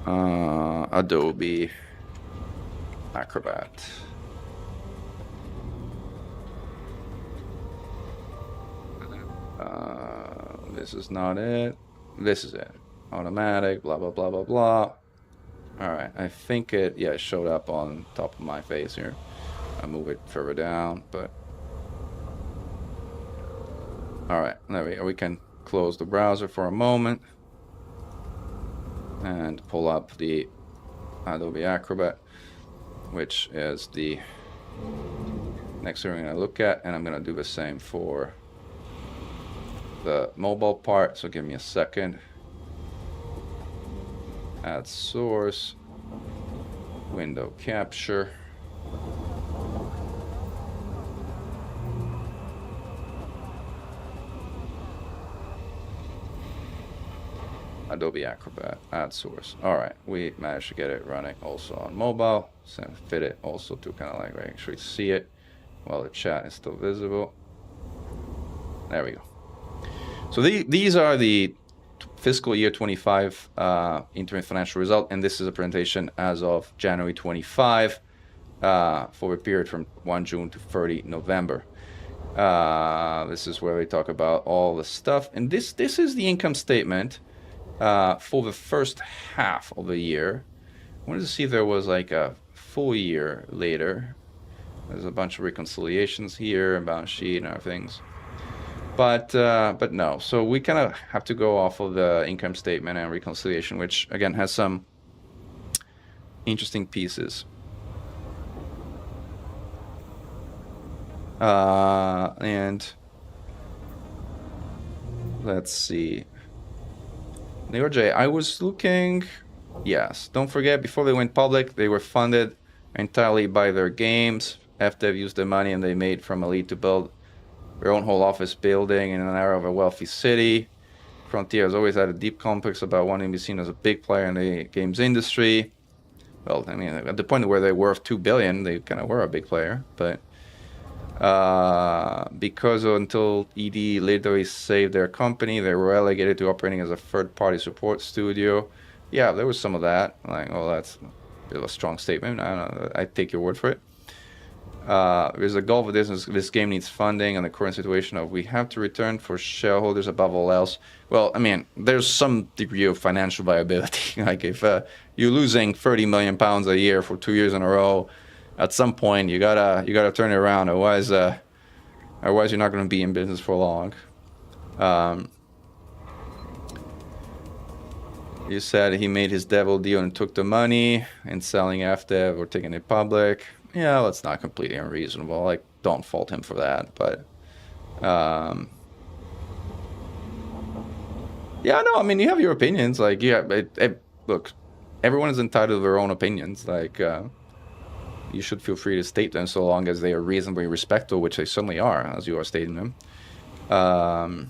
Adobe Acrobat. This is not it. This is it. Automatic, blah, blah, blah, blah, blah. All right, I think it showed up on top of my face here. I'll move it further down, but all right, there we go. We can close the browser for a moment and pull up the Adobe Acrobat, which is the next thing we're gonna look at, and I'm gonna do the same for the mobile part. So give me a second. Add source, window capture. Adobe Acrobat, add source. All right, we managed to get it running also on mobile. So fit it also to kind of like actually see it while the chat is still visible. There we go. So these are the fiscal year 25 interim financial result, and this is a presentation as of January 25 for a period from 1 June to 30 November. This is where we talk about all the stuff, and this is the income statement for the first half of the year. I wanted to see if there was like a full year later. There's a bunch of reconciliations here, balance sheet and other things. But no, so we kind of have to go off of the income statement and reconciliation, which again has some interesting pieces. And let's see. NeoJ, I was looking, yes, don't forget, before they went public, they were funded entirely by their games. FDev used the money and they made from Elite to build their own whole office building in an era of a wealthy city. Frontier has always had a deep complex about wanting to be seen as a big player in the games industry. Well, I mean, at the point where they're worth $2 billion, they kind of were a big player, but because until ED literally saved their company, they were relegated to operating as a third-party support studio. Yeah, there was some of that. Like, oh, that's a bit of a strong statement. I don't know. I take your word for it. There's a goal for this game needs funding, and the current situation of we have to return for shareholders above all else. Well, I mean, there's some degree of financial viability. Like if you're losing 30 million pounds a year for 2 years in a row, at some point you gotta turn it around. Otherwise you're not going to be in business for long. You said he made his devil deal and took the money and selling FDev or taking it public. Yeah, that's not completely unreasonable. Like, don't fault him for that. But, yeah, no, I mean, you have your opinions. Like, yeah, look, everyone is entitled to their own opinions. Like, you should feel free to state them so long as they are reasonably respectful, which they certainly are, as you are stating them. I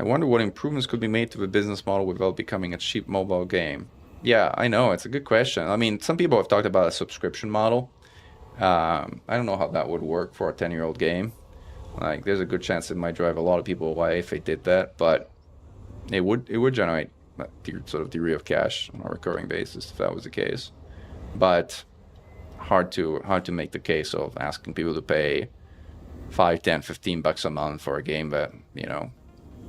wonder what improvements could be made to the business model without becoming a cheap mobile game. Yeah, I know. It's a good question. I mean, some people have talked about a subscription model. I don't know how that would work for a 10-year-old game. Like, there's a good chance it might drive a lot of people away if they did that, but it would generate sort of degree of cash on a recurring basis if that was the case. But hard to make the case of asking people to pay 5, 10, 15 bucks a month for a game that,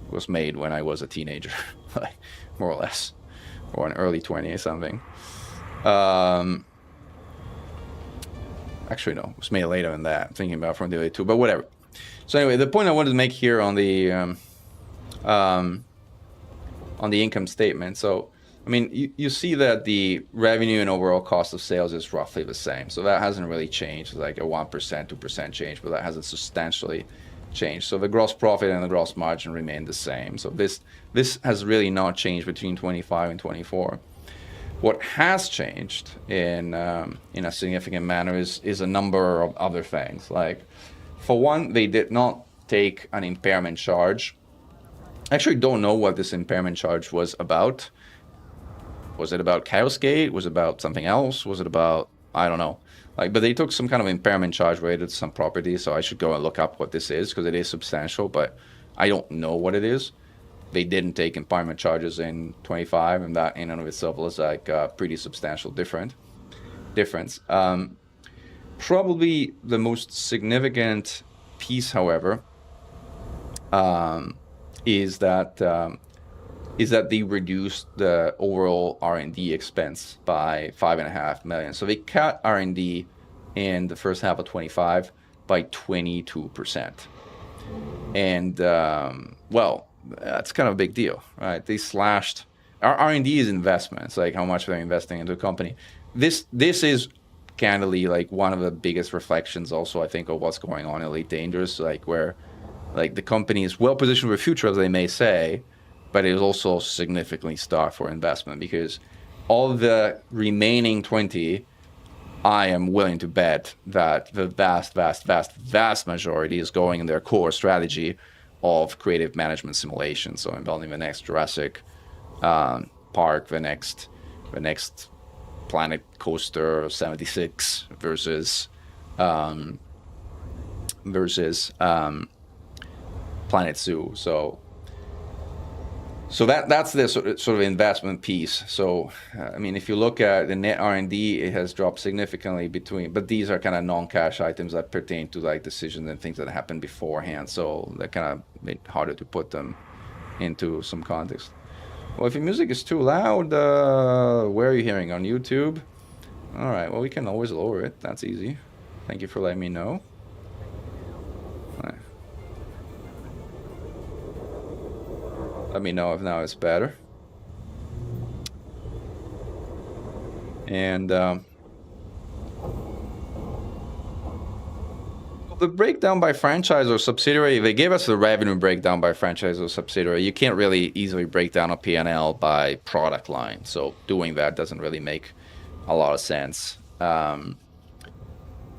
was made when I was a teenager, like more or less, or an early 20 or something. Actually, no, it was made later than that. I'm thinking about from the early 2, but whatever. So anyway, the point I wanted to make here on the income statement. So, I mean, you see that the revenue and overall cost of sales is roughly the same. So that hasn't really changed, like a 1%, 2% change, but that hasn't substantially changed. So the gross profit and the gross margin remain the same. So this has really not changed between 25 and 24. What has changed in a significant manner is a number of other things. Like, for one, they did not take an impairment charge. I actually don't know what this impairment charge was about. Was it about Chaos Gate? Was it about something else? Was it about, I don't know. But they took some kind of impairment charge related to some property, so I should go and look up what this is, because it is substantial, but I don't know what it is. They didn't take impairment charges in 25, and that in and of itself was like a pretty substantial difference. Probably the most significant piece, however, is that they reduced the overall R&D expense by $5.5 million. So they cut R&D in the first half of 25 by 22%. And well, that's kind of a big deal, right? They slashed. Our R&D is investments, like how much they're investing into a company. This is candidly like one of the biggest reflections also, I think, of what's going on in Elite Dangerous, like where like the company is well positioned for the future, as they may say, but it is also significantly starved for investment, because all the remaining 20, I am willing to bet that the vast majority is going in their core strategy of creative management simulation. So in building the next Jurassic Park, the next Planet Coaster 76 versus Planet Zoo. So that's the sort of investment piece. So, I mean, if you look at the net R&D, it has dropped significantly but these are kind of non-cash items that pertain to like decisions and things that happened beforehand. So that kind of made it harder to put them into some context. Well, if your music is too loud, where are you hearing? On YouTube? All right, well, we can always lower it. That's easy. Thank you for letting me know. All right. Let me know if now it's better. And the breakdown by franchise or subsidiary, they gave us the revenue breakdown by franchise or subsidiary. You can't really easily break down a P&L by product line. So doing that doesn't really make a lot of sense.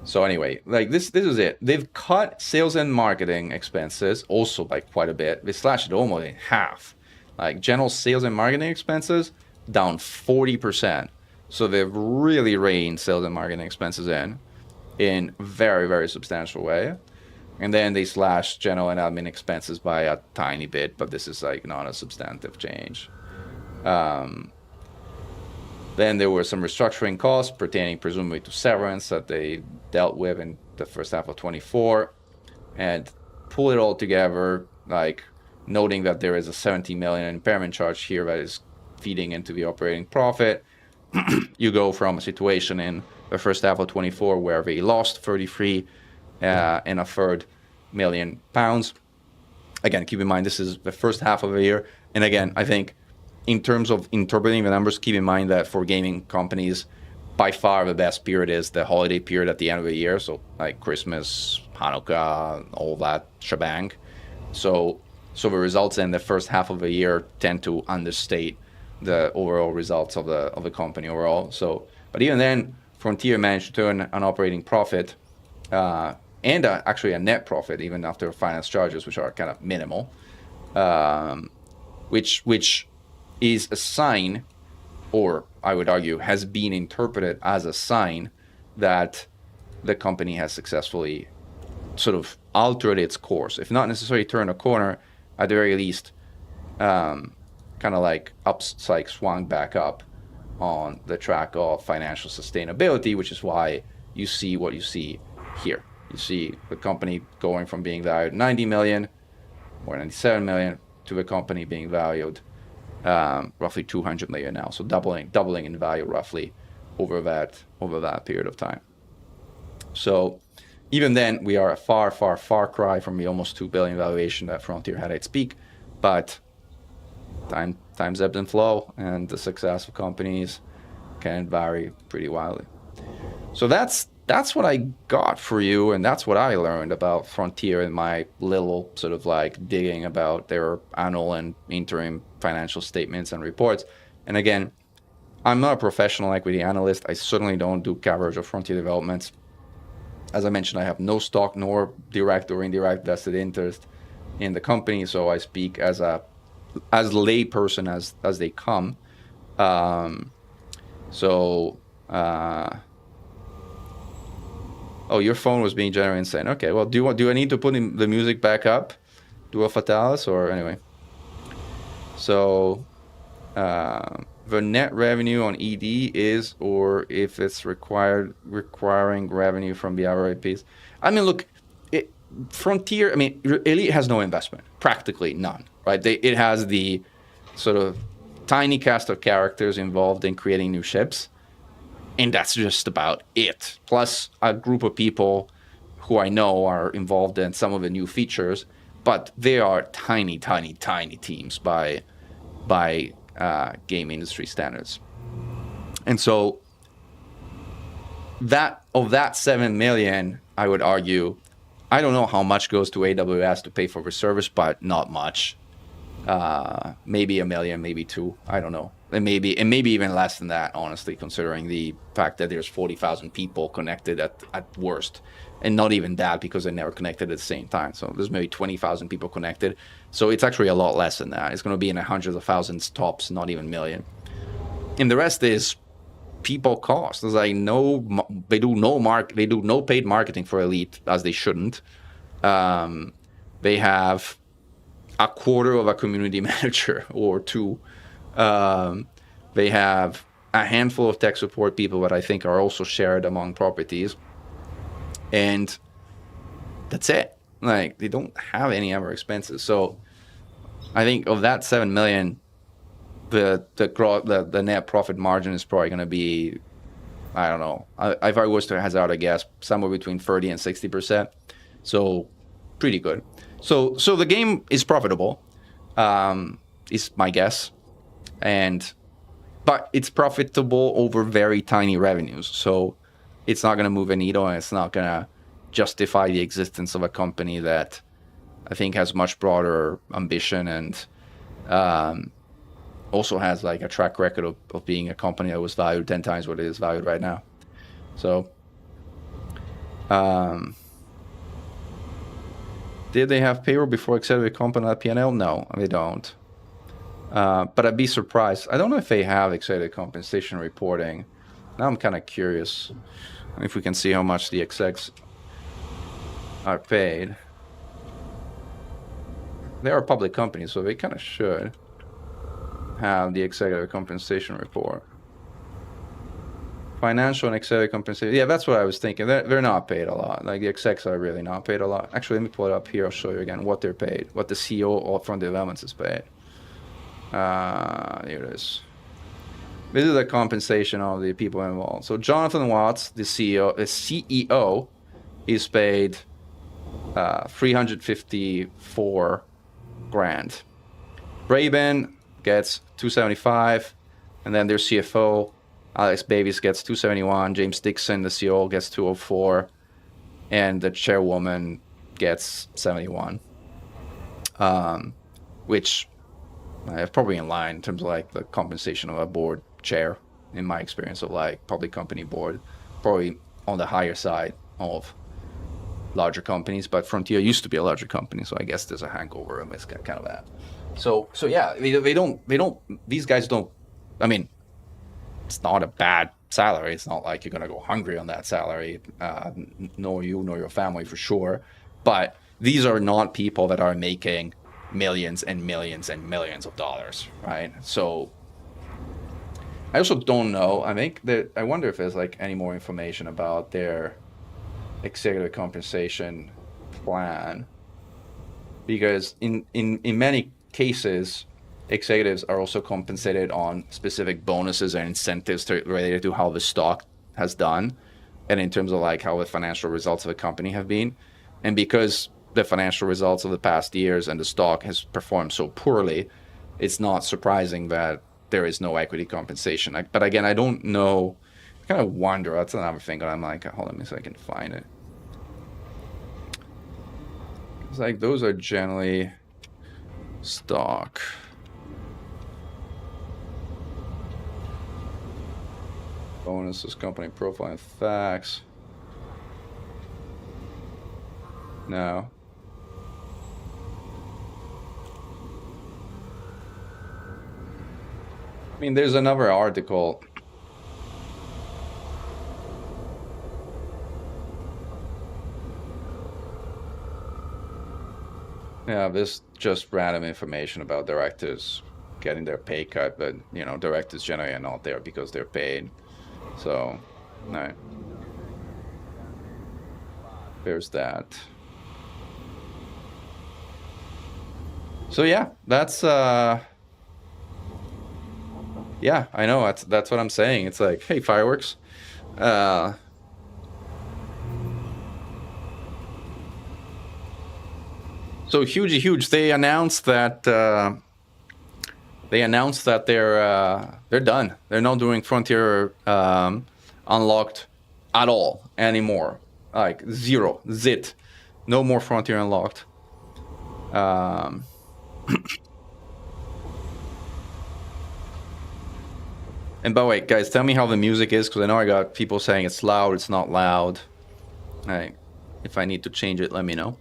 So anyway, like this is it. They've cut sales and marketing expenses also by quite a bit. They slashed it almost in half. Like general sales and marketing expenses down 40%. So they've really reined sales and marketing expenses in very, very substantial way. And then they slashed general and admin expenses by a tiny bit, but this is like not a substantive change. Then there were some restructuring costs pertaining presumably to severance that they dealt with in the first half of 24, and pull it all together, like noting that there is a 70 million impairment charge here that is feeding into the operating profit. You go from a situation in the first half of 24 where they lost 33 and a third million pounds. Again, keep in mind, this is the first half of the year. And again, I think in terms of interpreting the numbers, keep in mind that for gaming companies, by far the best period is the holiday period at the end of the year. So like Christmas, Hanukkah, all that shebang. So the results in the first half of the year tend to understate the overall results of the company overall. So, but even then, Frontier managed to turn an operating profit and actually a net profit even after finance charges, which are kind of minimal, which is a sign, or I would argue has been interpreted as a sign that the company has successfully sort of altered its course, if not necessarily turned a corner, at the very least kind kind of like swung back up on the track of financial sustainability, which is why you see what you see here. You see the company going from being valued 90 million or 97 million to the company being valued roughly 200 million now. So doubling in value roughly over that period of time. So even then, we are a far cry from the almost 2 billion valuation that Frontier had at its peak. But times ebb and flow, and the success of companies can vary pretty wildly. So that's what I got for you, and that's what I learned about Frontier in my little sort of like digging about their annual and interim financial statements and reports. And again, I'm not a professional equity analyst. I certainly don't do coverage of Frontier developments. As I mentioned, I have no stock nor direct or indirect vested interest in the company, so I speak as lay person as they come. Oh, your phone was being generally insane. Okay, well, do I need to put the music back up? Do a fatalis or anyway? So the net revenue on ED is, or if it's requiring revenue from the outright piece. I mean, look, Frontier, I mean, Elite has no investment, practically none, right? It has the sort of tiny cast of characters involved in creating new ships, and that's just about it. Plus a group of people who I know are involved in some of the new features, but they are tiny teams by game industry standards. And so that 7 million, I would argue, I don't know how much goes to AWS to pay for the service, but not much. Maybe $1 million, maybe $2 million, I don't know. And maybe even less than that, honestly, considering the fact that there's 40,000 people connected at worst. And not even that, because they're never connected at the same time. So there's maybe 20,000 people connected. So it's actually a lot less than that. It's going to be in the hundreds of thousands tops, not even million. And the rest is people cost. There's like they do no paid marketing for Elite, as they shouldn't. They have a quarter of a community manager or two. They have a handful of tech support people that I think are also shared among properties. And that's it. Like, they don't have any other expenses. So I think of that 7 million, the net profit margin is probably going to be, I don't know, if I was to hazard a guess, somewhere between 30 and 60%. So pretty good. So the game is profitable, is my guess. But it's profitable over very tiny revenues. So it's not going to move a needle, and it's not going to justify the existence of a company that I think has much broader ambition and also has like a track record of being a company that was valued 10 times what it is valued right now. So did they have payroll before accelerated comp on that P&L? No, they don't. But I'd be surprised. I don't know if they have accelerated compensation reporting. Now I'm kind of curious if we can see how much the execs are paid. They are a public company, so they kind of should have the executive compensation report. Financial and executive compensation. Yeah, that's what I was thinking. They're not paid a lot. Like, the execs are really not paid a lot. Actually, let me pull it up here. I'll show you again what they're paid, what the CEO from developments is paid. Here it is. This is the compensation of the people involved. So Jonathan Watts, the CEO, is paid $354 grand. Braben gets $275, and then their CFO, Alex Babies, gets $271. James Dixon, the CEO, gets $204, and the chairwoman gets $71. Which is probably in line in terms of like the compensation of a board chair, in my experience of like public company board, probably on the higher side of larger companies. But Frontier used to be a larger company, so I guess there's a hangover and it's kind of that. So yeah, they don't. These guys don't. I mean, it's not a bad salary. It's not like you're gonna go hungry on that salary, nor you nor your family for sure. But these are not people that are making millions and millions and millions of dollars, right? So I also don't know. I wonder if there's like any more information about their executive compensation plan, because in many cases, executives are also compensated on specific bonuses and incentives related to how the stock has done, and in terms of like how the financial results of a company have been. And because the financial results of the past years and the stock has performed so poorly, it's not surprising that there is no equity compensation. But again, I don't know. I kind of wonder. That's another thing that I'm like, hold on a second, I can find it. It's like those are generally stock. Bonuses, company profile, and facts. No. I mean, there's another article. Yeah, this just random information about directors getting their pay cut, but you know, directors generally are not there because they're paid. So, no. There's that. So yeah, that's yeah, I know, that's what I'm saying. It's like, hey, fireworks. So huge. They announced that they're done. They're not doing Frontier Unlocked at all anymore. Like zero, zit. No more Frontier Unlocked. And by the way, guys, tell me how the music is, because I know I got people saying it's loud, it's not loud. Right. If I need to change it, let me know.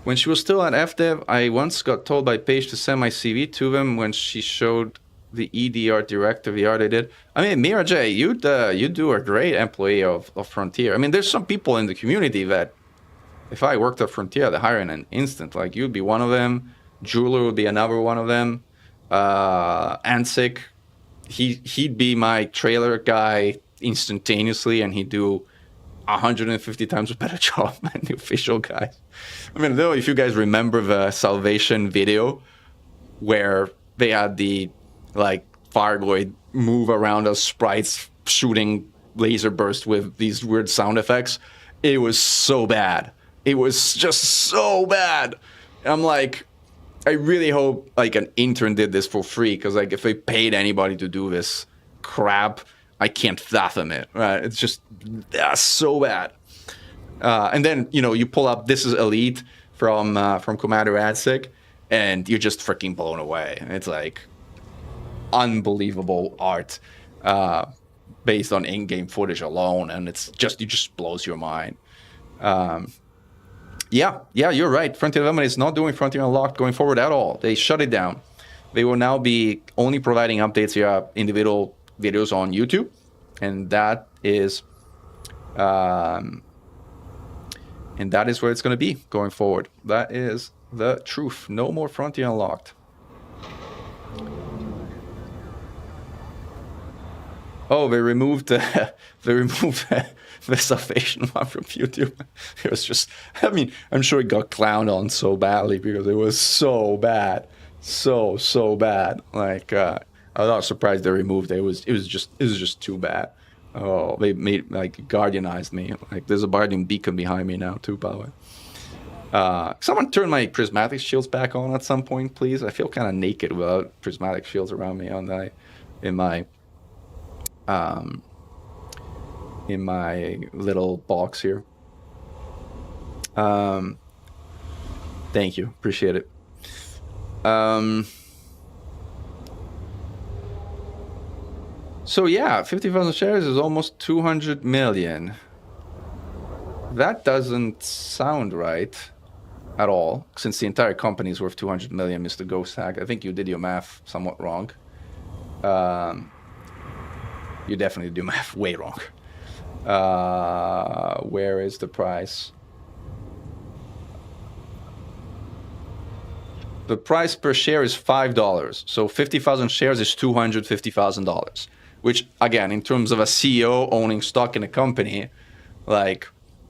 When she was still at FDev, I once got told by Paige to send my CV to them when she showed the EDR director the art they did. I mean, Mira J, you do a great employee of Frontier. I mean, there's some people in the community that if I worked at Frontier, they hire in an instant. Like, you'd be one of them. Jeweler would be another one of them. Ansik, he'd be my trailer guy instantaneously, and he'd do 150 times a better job than the official guys. I mean, I don't know if you guys remember the Salvation video where they had the like Fireboy move around as sprites shooting laser bursts with these weird sound effects. It was so bad. It was just so bad. I'm like, I really hope like an intern did this for free, because like if they paid anybody to do this crap, I can't fathom it. Right? It's just so bad. And then you pull up "This Is Elite" from Commander Adsik, and you're just freaking blown away. It's like unbelievable art based on in-game footage alone, and it just blows your mind. Yeah, you're right. Frontier Development is not doing Frontier Unlocked going forward at all. They shut it down. They will now be only providing updates via individual videos on YouTube, and that is where it's going to be going forward. That is the truth. No more Frontier Unlocked. Oh, they removed the Salvation one from YouTube. It was just, I mean, I'm sure it got clowned on so badly because it was so bad, so bad. Like, I'm not surprised they removed it. It was just too bad. Oh, they made guardianized me. Like, there's a guardian beacon behind me now too, by the way. Someone turn my prismatic shields back on at some point, please. I feel kind of naked without prismatic shields around me in my little box here. Thank you, appreciate it. So yeah, 50,000 shares is almost 200 million. That doesn't sound right at all, since the entire company is worth 200 million, Mr. Ghost Hack. I think you did your math somewhat wrong. You definitely do math way wrong. Where is the price? The price per share is $5. So 50,000 shares is $250,000, which, again, in terms of a CEO owning stock in a company, like,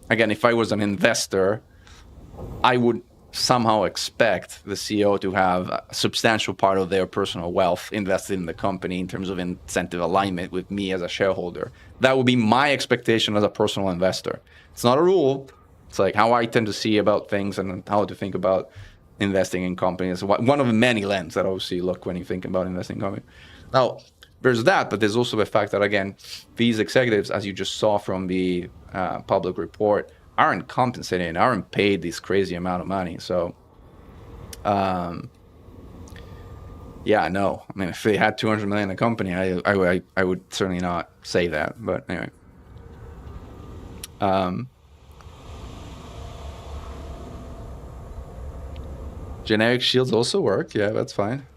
again, if I was an investor, I would somehow expect the CEO to have a substantial part of their personal wealth invested in the company in terms of incentive alignment with me as a shareholder. That would be my expectation as a personal investor. It's not a rule. It's like how I tend to see about things and how to think about investing in companies. One of the many lenses that obviously look when you think about investing in companies. Now, there's that, but there's also the fact that, again, these executives, as you just saw from the public report, aren't compensated and aren't paid this crazy amount of money. So, yeah, no. I mean, if they had 200 million in a company, I would certainly not say that. But anyway. Generic shields also work. Yeah, that's fine.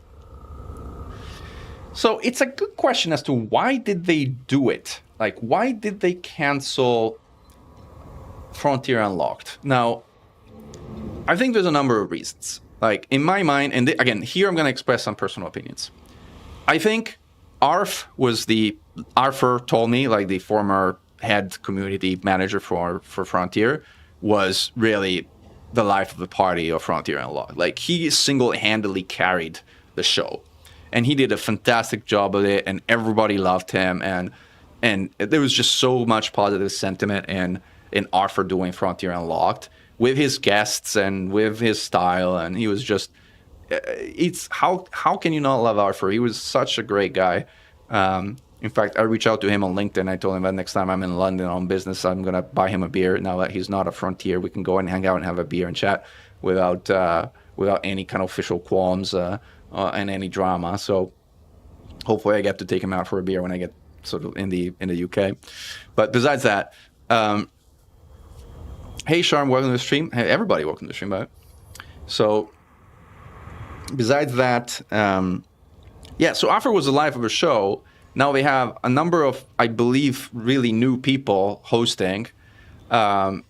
So it's a good question as to why did they do it? Like, why did they cancel Frontier Unlocked? Now, I think there's a number of reasons. Like, in my mind, and again, here I'm going to express some personal opinions. I think Arthur told me, like the former head community manager for Frontier, was really the life of the party of Frontier Unlocked. Like, he single-handedly carried the show. And he did a fantastic job of it, and everybody loved him. And there was just so much positive sentiment in Arthur doing Frontier Unlocked with his guests and with his style. And he was just, it's how can you not love Arthur? He was such a great guy. In fact, I reached out to him on LinkedIn. I told him that next time I'm in London on business, I'm going to buy him a beer. Now that he's not a Frontier, we can go and hang out and have a beer and chat without any kind of official qualms and any drama. So hopefully I get to take him out for a beer when I get sort of in the UK. But besides that, hey, Sharm, welcome to the stream. Hey, everybody, welcome to the stream, by the way. So besides that, so Arthur was the life of a show. Now they have a number of, I believe, really new people hosting. And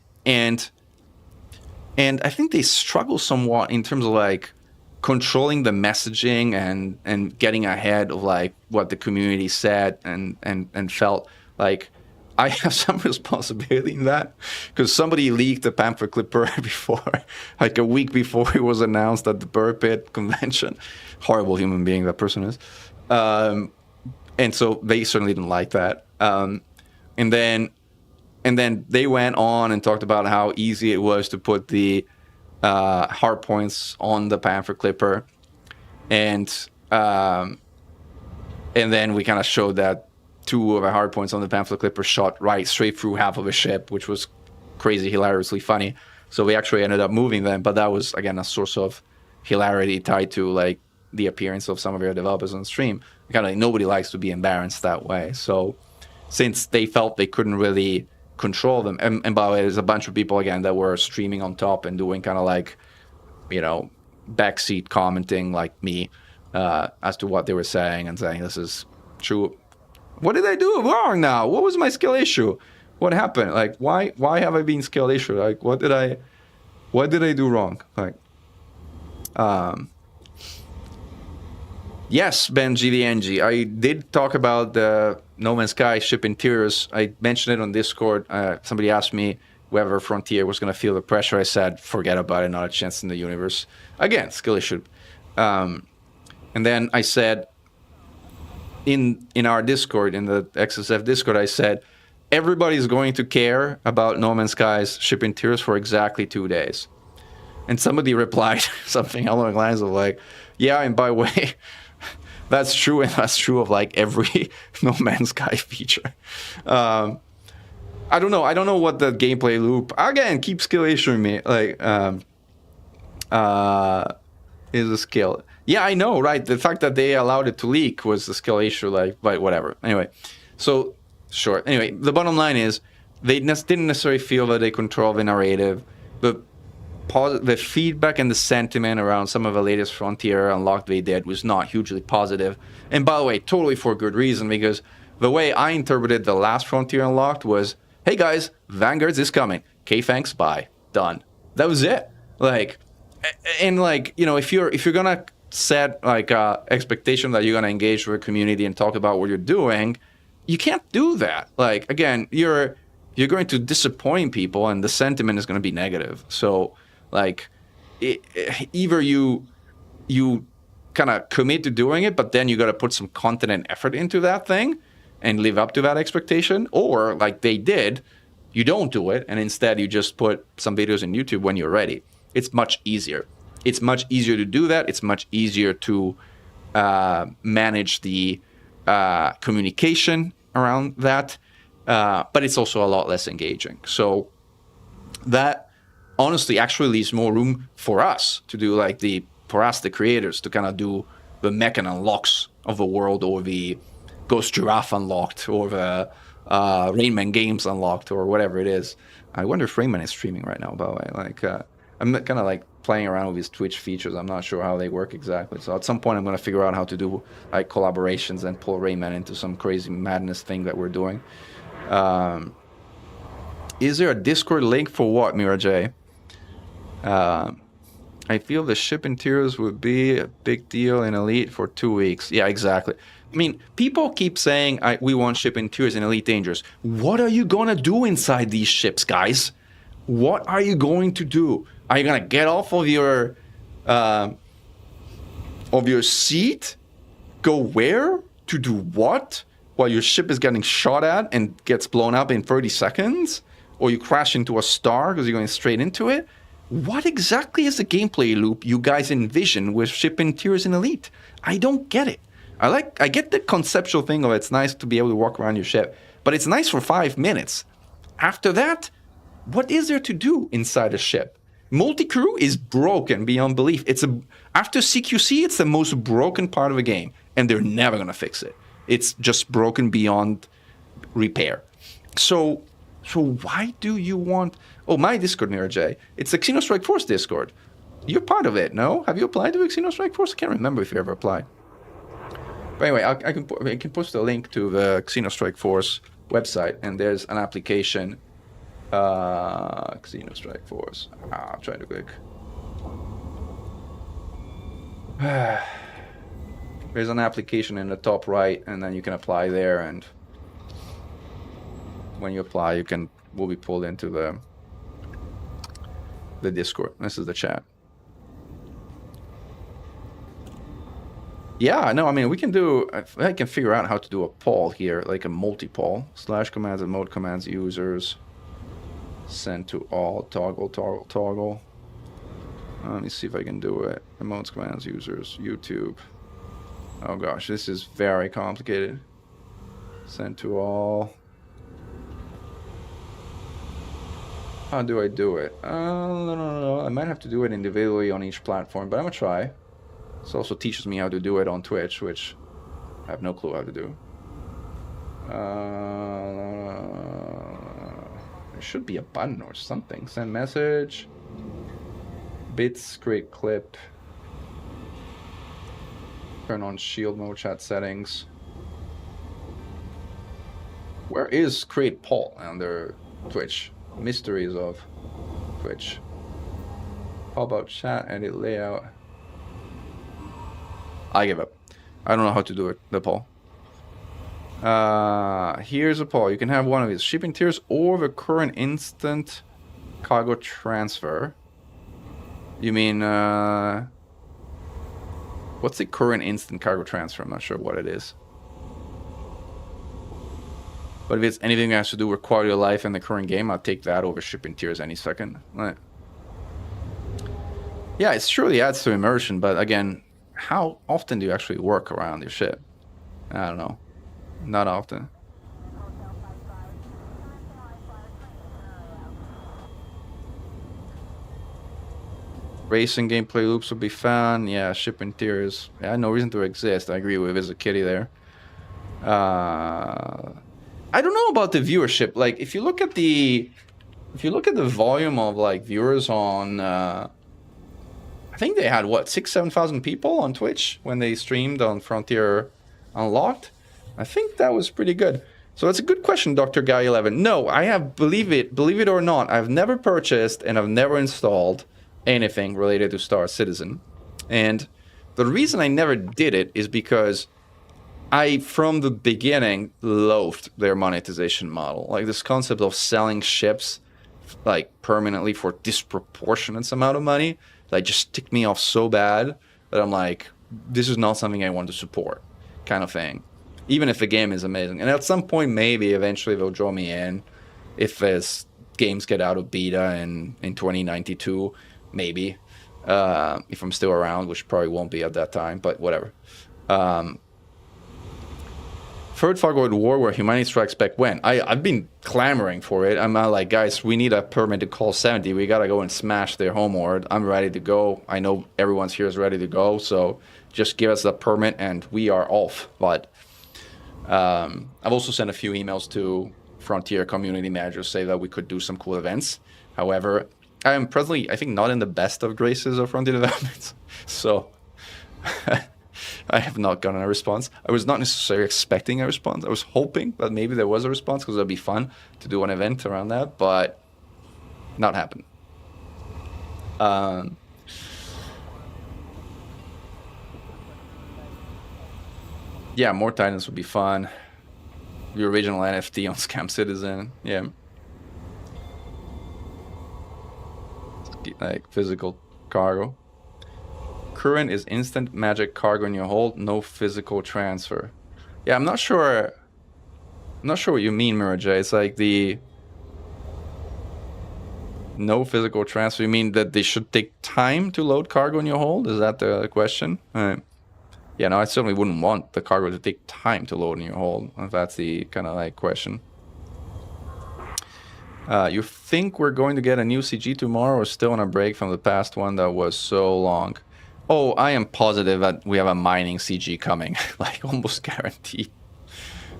I think they struggle somewhat in terms of like controlling the messaging and getting ahead of like what the community said and felt. Like, I have some responsibility in that because somebody leaked the pamphlet clipper before, like a week before it was announced at the Burpit convention. Horrible human being that person is. And so they certainly didn't like that. And then they went on and talked about how easy it was to put the hard points on the pamphlet clipper. And then we kind of showed that two of the hard points on the pamphlet clipper shot right straight through half of a ship, which was crazy, hilariously funny. So we actually ended up moving them. But that was, again, a source of hilarity tied to like the appearance of some of your developers on stream. Kind of like, nobody likes to be embarrassed that way. So since they felt they couldn't really control them, and by the way, there's a bunch of people again that were streaming on top and doing kind of like, backseat commenting like me as to what they were saying and saying this is true. What did I do wrong now? What was my skill issue? What happened? Like, why have I been skill issue? Like, what did I do wrong? Like, yes, Benji the NG. I did talk about the No Man's Sky ship interiors. I mentioned it on Discord. Somebody asked me whether Frontier was going to feel the pressure. I said, forget about it, not a chance in the universe. Again, skill issue. And then I said, in our Discord, in the XSF Discord, I said, everybody's going to care about No Man's Sky's ship interiors for exactly 2 days. And somebody replied something along the lines of like, yeah, and by the way, that's true, and that's true of like every No Man's Sky feature. I don't know. I don't know what the gameplay loop, again, keep skill issuing me, like, is a skill. Yeah, I know, right? The fact that they allowed it to leak was the skill issue, like, but whatever. Anyway, so, sure. Anyway, the bottom line is, they didn't necessarily feel that they control the narrative. The feedback and the sentiment around some of the latest Frontier Unlocked they did was not hugely positive. And by the way, totally for good reason, because the way I interpreted the last Frontier Unlocked was, hey guys, Vanguards is coming. Okay, thanks, bye. Done. That was it. Like, And like, you know, if you're gonna set like a expectation that you're gonna engage with a community and talk about what you're doing, you can't do that. Like, again, you're going to disappoint people, and the sentiment is going to be negative. So, like, either you kind of commit to doing it, but then you got to put some content and effort into that thing and live up to that expectation, or like they did, you don't do it, and instead you just put some videos in YouTube when you're ready. It's much easier. It's much easier to do that. It's much easier to manage the communication around that, but it's also a lot less engaging. So that honestly actually leaves more room for us to do like for us, the creators, to kind of do the Mechan unlocks of the world, or the Ghost Giraffe unlocked, or the Rainman Games unlocked, or whatever it is. I wonder if Rainman is streaming right now, by the way. Like, I'm kind of like playing around with these Twitch features. I'm not sure how they work exactly. So at some point I'm going to figure out how to do like collaborations and pull Rayman into some crazy madness thing that we're doing. Is there a Discord link for what, Mira J? I feel the shipping tiers would be a big deal in Elite for 2 weeks. Yeah, exactly. I mean, people keep saying we want shipping tiers in Elite Dangerous. What are you going to do inside these ships, guys? What are you going to do? Are you going to get off of your seat? Go where? To do what? While your ship is getting shot at and gets blown up in 30 seconds? Or you crash into a star because you're going straight into it? What exactly is the gameplay loop you guys envision with shipping tiers in Elite? I don't get it. I get the conceptual thing of it's nice to be able to walk around your ship, but it's nice for 5 minutes. After that, what is there to do inside a ship? Multi-crew is broken beyond belief. After CQC, it's the most broken part of the game, and they're never going to fix it. It's just broken beyond repair. So why do you want... Oh, my Discord, Mira J. It's the Xenostrike Force Discord. You're part of it, no? Have you applied to Xenostrike Force? I can't remember if you ever applied. But anyway, I can post a link to the Xenostrike Force website, and there's an application... Xenostrike Force. I'm trying to click. There's an application in the top right, and then you can apply there, and when you apply, will be pulled into the Discord. This is the chat. Yeah, no, I mean, we can do... I can figure out how to do a poll here, like a multi-poll. / commands and mode commands users. Send to all, toggle. Let me see if I can do it. Emotes, commands, users, YouTube. Oh gosh, this is very complicated. Send to all. How do I do it? No. I might have to do it individually on each platform, but I'm gonna try. This also teaches me how to do it on Twitch, which I have no clue how to do. There should be a button or something. Send message. Bits, create clip. Turn on shield mode, chat settings. Where is create poll under Twitch? Mysteries of Twitch. How about chat, edit layout? I give up. I don't know how to do it, the poll. Here's a poll. You can have one of these shipping tiers or the current instant cargo transfer. You mean, what's the current instant cargo transfer? I'm not sure what it is. But if it's anything that has to do with quality of life in the current game, I'll take that over shipping tiers any second. Right. Yeah, it surely adds to immersion, but again, how often do you actually work around your ship? I don't know. Not often. Racing gameplay loops would be fun. Yeah, shipping tiers. Yeah, no reason to exist. I agree with Is a Kitty there. I don't know about the viewership. Like, if you look at the volume of like viewers on, I think they had what 6,000-7,000 people on Twitch when they streamed on Frontier Unlocked. I think that was pretty good. So that's a good question, Dr. Guy 11. No, I have believe it or not, I've never purchased and I've never installed anything related to Star Citizen. And the reason I never did it is because I, from the beginning, loathed their monetization model. Like this concept of selling ships like permanently for disproportionate amount of money, like just ticked me off so bad that I'm like, this is not something I want to support, kind of thing. Even if the game is amazing. And at some point, maybe eventually they'll draw me in. If as games get out of beta in 2092, maybe. If I'm still around, which probably won't be at that time, but whatever. Third Fargoid War where humanity strikes back when? I've been clamoring for it. I'm like, guys, we need a permit to call 70. We gotta go and smash their homeworld. I'm ready to go. I know everyone's here is ready to go, so just give us the permit and we are off. But I've also sent a few emails to Frontier community managers say that we could do some cool events. However, I am presently, I think, not in the best of graces of Frontier developments. So I have not gotten a response. I was not necessarily expecting a response. I was hoping that maybe there was a response because it'd be fun to do an event around that, but not happened. Yeah, more Titans would be fun. The original NFT on Scam Citizen. Yeah. Like physical cargo. Current is instant magic cargo in your hold, no physical transfer. Yeah, I'm not sure what you mean, Miraj. It's like the no physical transfer. You mean that they should take time to load cargo in your hold? Is that the question? Yeah, no, I certainly wouldn't want the cargo to take time to load in your hold, if that's the kind of like question. You think we're going to get a new CG tomorrow or still on a break from the past one that was so long? Oh, I am positive that we have a mining CG coming, like almost guaranteed.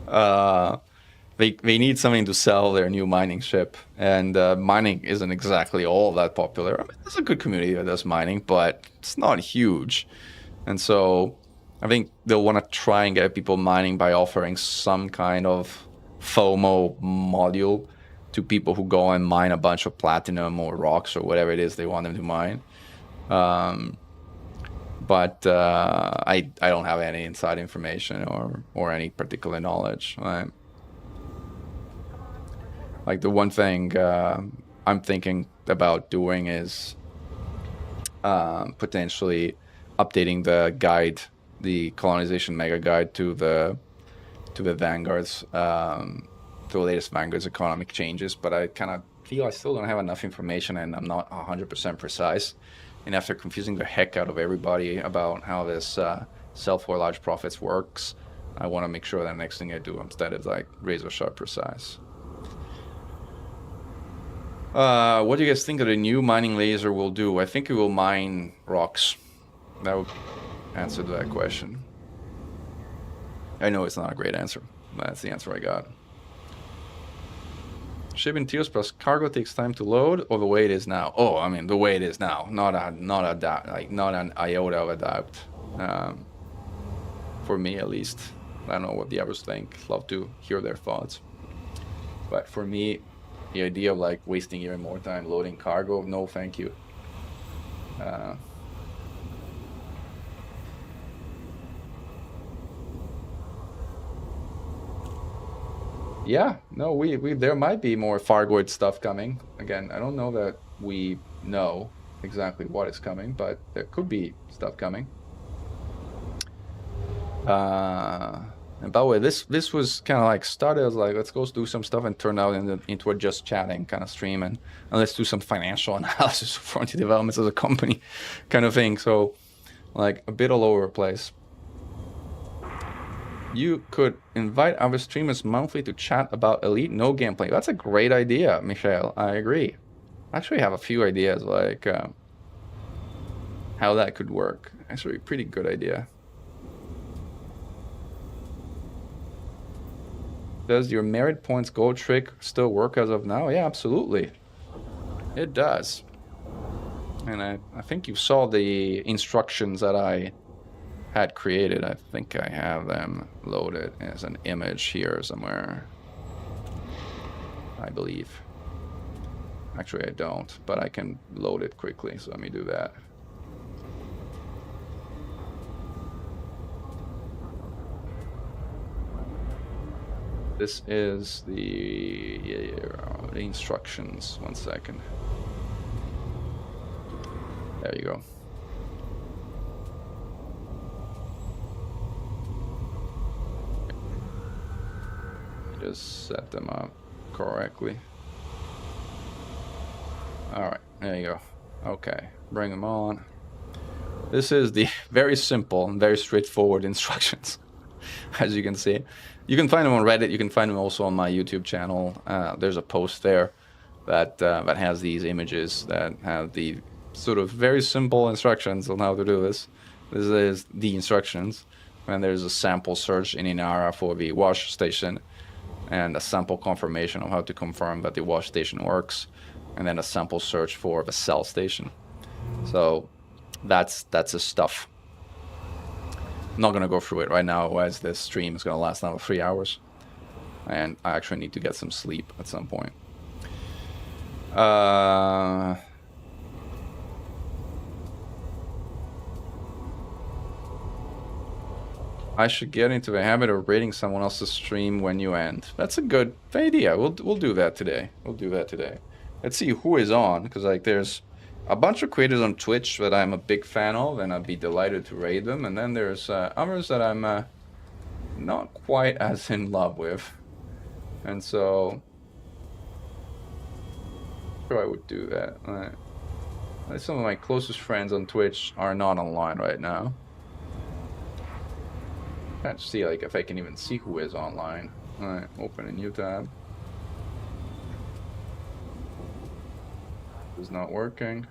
They need something to sell their new mining ship, and mining isn't exactly all that popular. I mean, there's a good community that does mining, but it's not huge. And so I think they'll want to try and get people mining by offering some kind of FOMO module to people who go and mine a bunch of platinum or rocks or whatever it is they want them to mine. But I don't have any inside information or any particular knowledge. Like the one thing I'm thinking about doing is potentially updating the guide, the colonization mega guide to the Vanguards, to the latest Vanguard's economic changes. But I kind of feel I still don't have enough information, and I'm not 100% precise. And after confusing the heck out of everybody about how this sell for large profits works, I want to make sure that the next thing I do instead is like razor sharp precise. What do you guys think that a new mining laser will do? I think it will mine rocks. That would answer to that question. I know it's not a great answer, but that's the answer I got. Shipping tiers plus cargo takes time to load, or the way it is now? Oh, I mean the way it is now, not an iota of a doubt. For me, at least. I don't know what the others think. Love to hear their thoughts. But for me, the idea of like wasting even more time loading cargo, no, thank you. Yeah, no, we there might be more Fargoid stuff coming. Again, I don't know that we know exactly what is coming, but there could be stuff coming. And by the way, this was kind of like started as like, let's go do some stuff, and turned out into a just chatting kind of stream, and let's do some financial analysis of Frontier Developments as a company kind of thing. So like a bit all over the place. You could invite our streamers monthly to chat about Elite no gameplay. That's a great idea, Michael. I agree. I actually have a few ideas like how that could work. Actually, a pretty good idea. Does your merit points gold trick still work as of now? Yeah, absolutely. It does. And I think you saw the instructions that I had created. I think I have them loaded as an image here somewhere, I believe. Actually, I don't, but I can load it quickly, so let me do that. This is the instructions. 1 second. There you go. Just set them up correctly. All right, there you go. Okay, bring them on. This is the very simple and very straightforward instructions, as you can see. You can find them on Reddit. You can find them also on my YouTube channel. There's a post there that has these images that have the sort of very simple instructions on how to do this. This is the instructions. And there's a sample search in Inara for the wash station, and a sample confirmation of how to confirm that the wash station works, and then a sample search for the cell station. So that's the stuff. I'm not gonna go through it right now, otherwise this stream is gonna last another 3 hours, and I actually need to get some sleep at some point. I should get into the habit of rating someone else's stream when you end. That's a good idea. We'll do that today. We'll do that today. Let's see who is on, because like there's a bunch of creators on Twitch that I'm a big fan of, and I'd be delighted to raid them. And then there's others that I'm not quite as in love with, and so sure I would do that. Some of my closest friends on Twitch are not online right now. Can't see like if I can even see who is online. Alright, open a new tab. It's not working.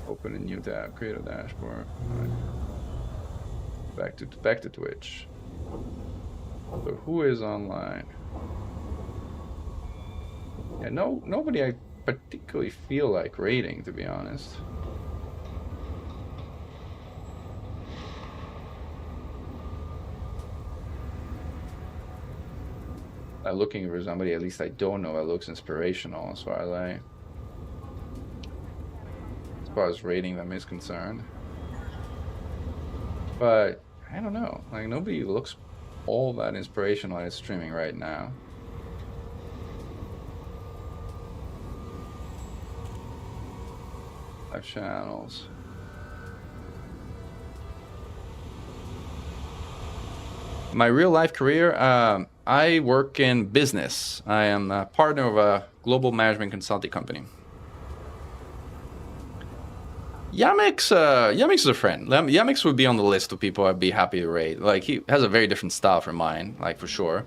Open a new tab, create a dashboard. Alright. Back to Twitch. So who is online? Yeah, nobody I particularly feel like rating, to be honest. I'm looking for somebody at least I don't know that looks inspirational as far as rating them is concerned. But I don't know, like nobody looks all that inspirational at streaming right now. Live channels. My real life career, I work in business. I am a partner of a global management consulting company. Yamix is a friend. Yamix would be on the list of people I'd be happy to raid. Like, he has a very different style from mine, like for sure.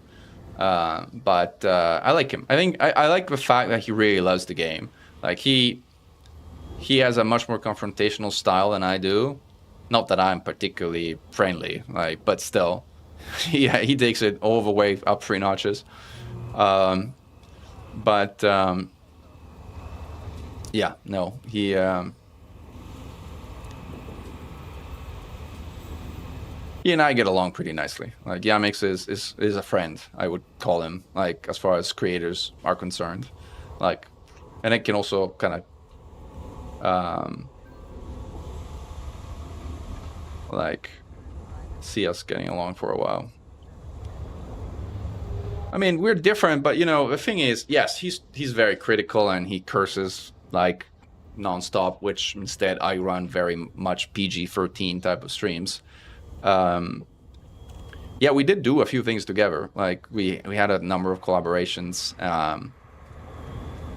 But I like him. I think I like the fact that he really loves the game. Like he has a much more confrontational style than I do. Not that I'm particularly friendly, like, but still. He takes it all the way up 3 notches. Yeah, no, he and I get along pretty nicely. Like, Yamix is a friend, I would call him, like, as far as creators are concerned. Like, and it can also kind of like see us getting along for a while. I mean, we're different, but you know, the thing is, yes, he's very critical and he curses like nonstop, which instead I run very much PG-13 type of streams. Yeah, we did do a few things together. Like we had a number of collaborations,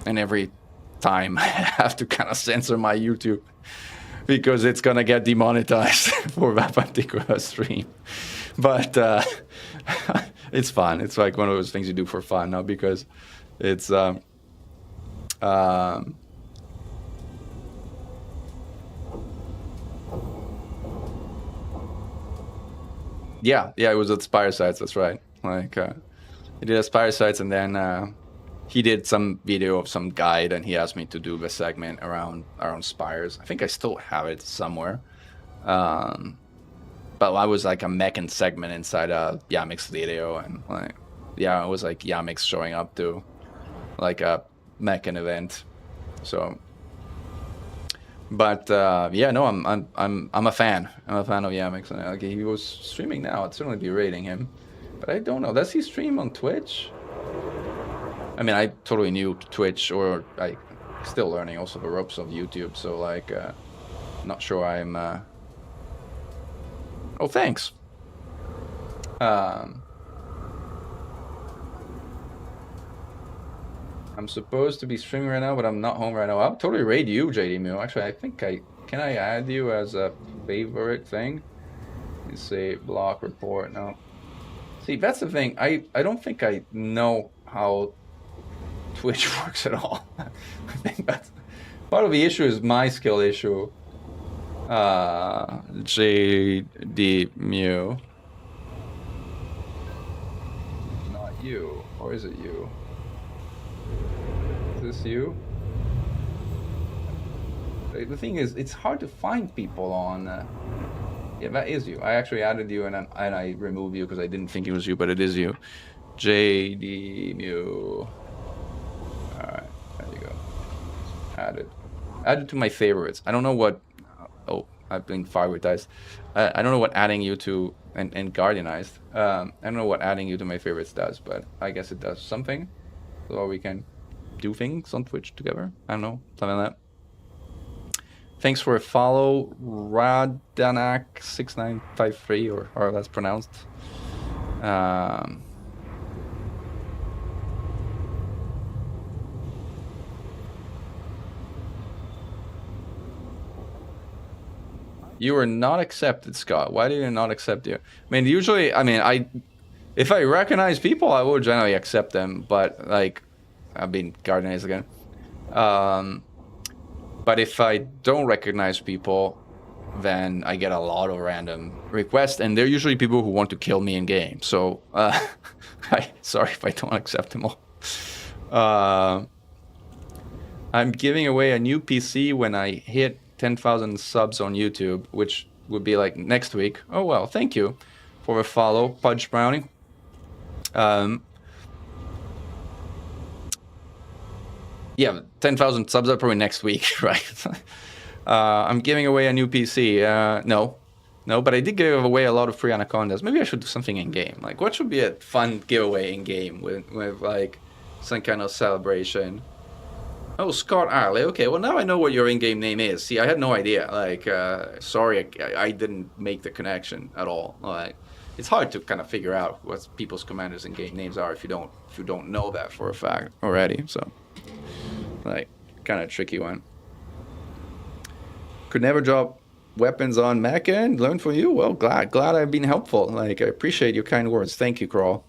and every time I have to kind of censor my YouTube because it's gonna get demonetized for that particular stream. But it's fun. It's like one of those things you do for fun, not because it's yeah, it was at Spiresites, that's right. Like he did Spiresites, and then he did some video of some guide, and he asked me to do the segment around spires. I think I still have it somewhere. But I was like a Mechan segment inside a Yamix video, and like, yeah, it was like Yamix showing up to like a Mechan event. So, but yeah, no, I'm a fan. I'm a fan of Yamix. Like, he was streaming now. I'd certainly be rating him, but I don't know. Does he stream on Twitch? I mean, I totally new to Twitch, or I still learning also the ropes of YouTube. So like, not sure I'm. Oh, thanks. I'm supposed to be streaming right now, but I'm not home right now. I'll totally raid you, JD Mew. Actually, I think can I add you as a favorite thing? You say block report. No. See, that's the thing. I don't think I know how Twitch works at all. I think that's part of the issue is my skill issue. JD Mew. Not you. Or is it you? Is this you? The thing is, it's hard to find people on. Yeah, that is you. I actually added you and I removed you because I didn't think it was you, but it is you. JD Mew. Alright, there you go. Added to my favorites. I don't know what. Oh, I've been favoritized. I don't know what adding you to and guardianized. I don't know what adding you to my favorites does, but I guess it does something. So we can do things on Twitch together. I don't know, something like that. Thanks for a follow, Radanak6953, or however that's pronounced. You were not accepted, Scott. Why did you not accept you? I mean, usually, if I recognize people, I would generally accept them, but like, I've been guardianized again. But if I don't recognize people, then I get a lot of random requests, and they're usually people who want to kill me in game. So, sorry if I don't accept them all. I'm giving away a new PC when I hit 10,000 subs on YouTube, which would be like next week. Oh well, thank you for a follow, Pudge Brownie. Yeah, 10,000 subs are probably next week, right? I'm giving away a new PC. No, but I did give away a lot of free Anacondas. Maybe I should do something in game. Like, what should be a fun giveaway in game with like some kind of celebration? Oh, Scott Arley. Okay, well now I know what your in-game name is. See, I had no idea. Like, sorry, I didn't make the connection at all. Like, it's hard to kind of figure out what people's commanders in-game names are if you don't know that for a fact already. So. Like, kind of tricky one. Could never drop weapons on Mechan. Learn from you. Well, glad I've been helpful. Like, I appreciate your kind words. Thank you, Crawl.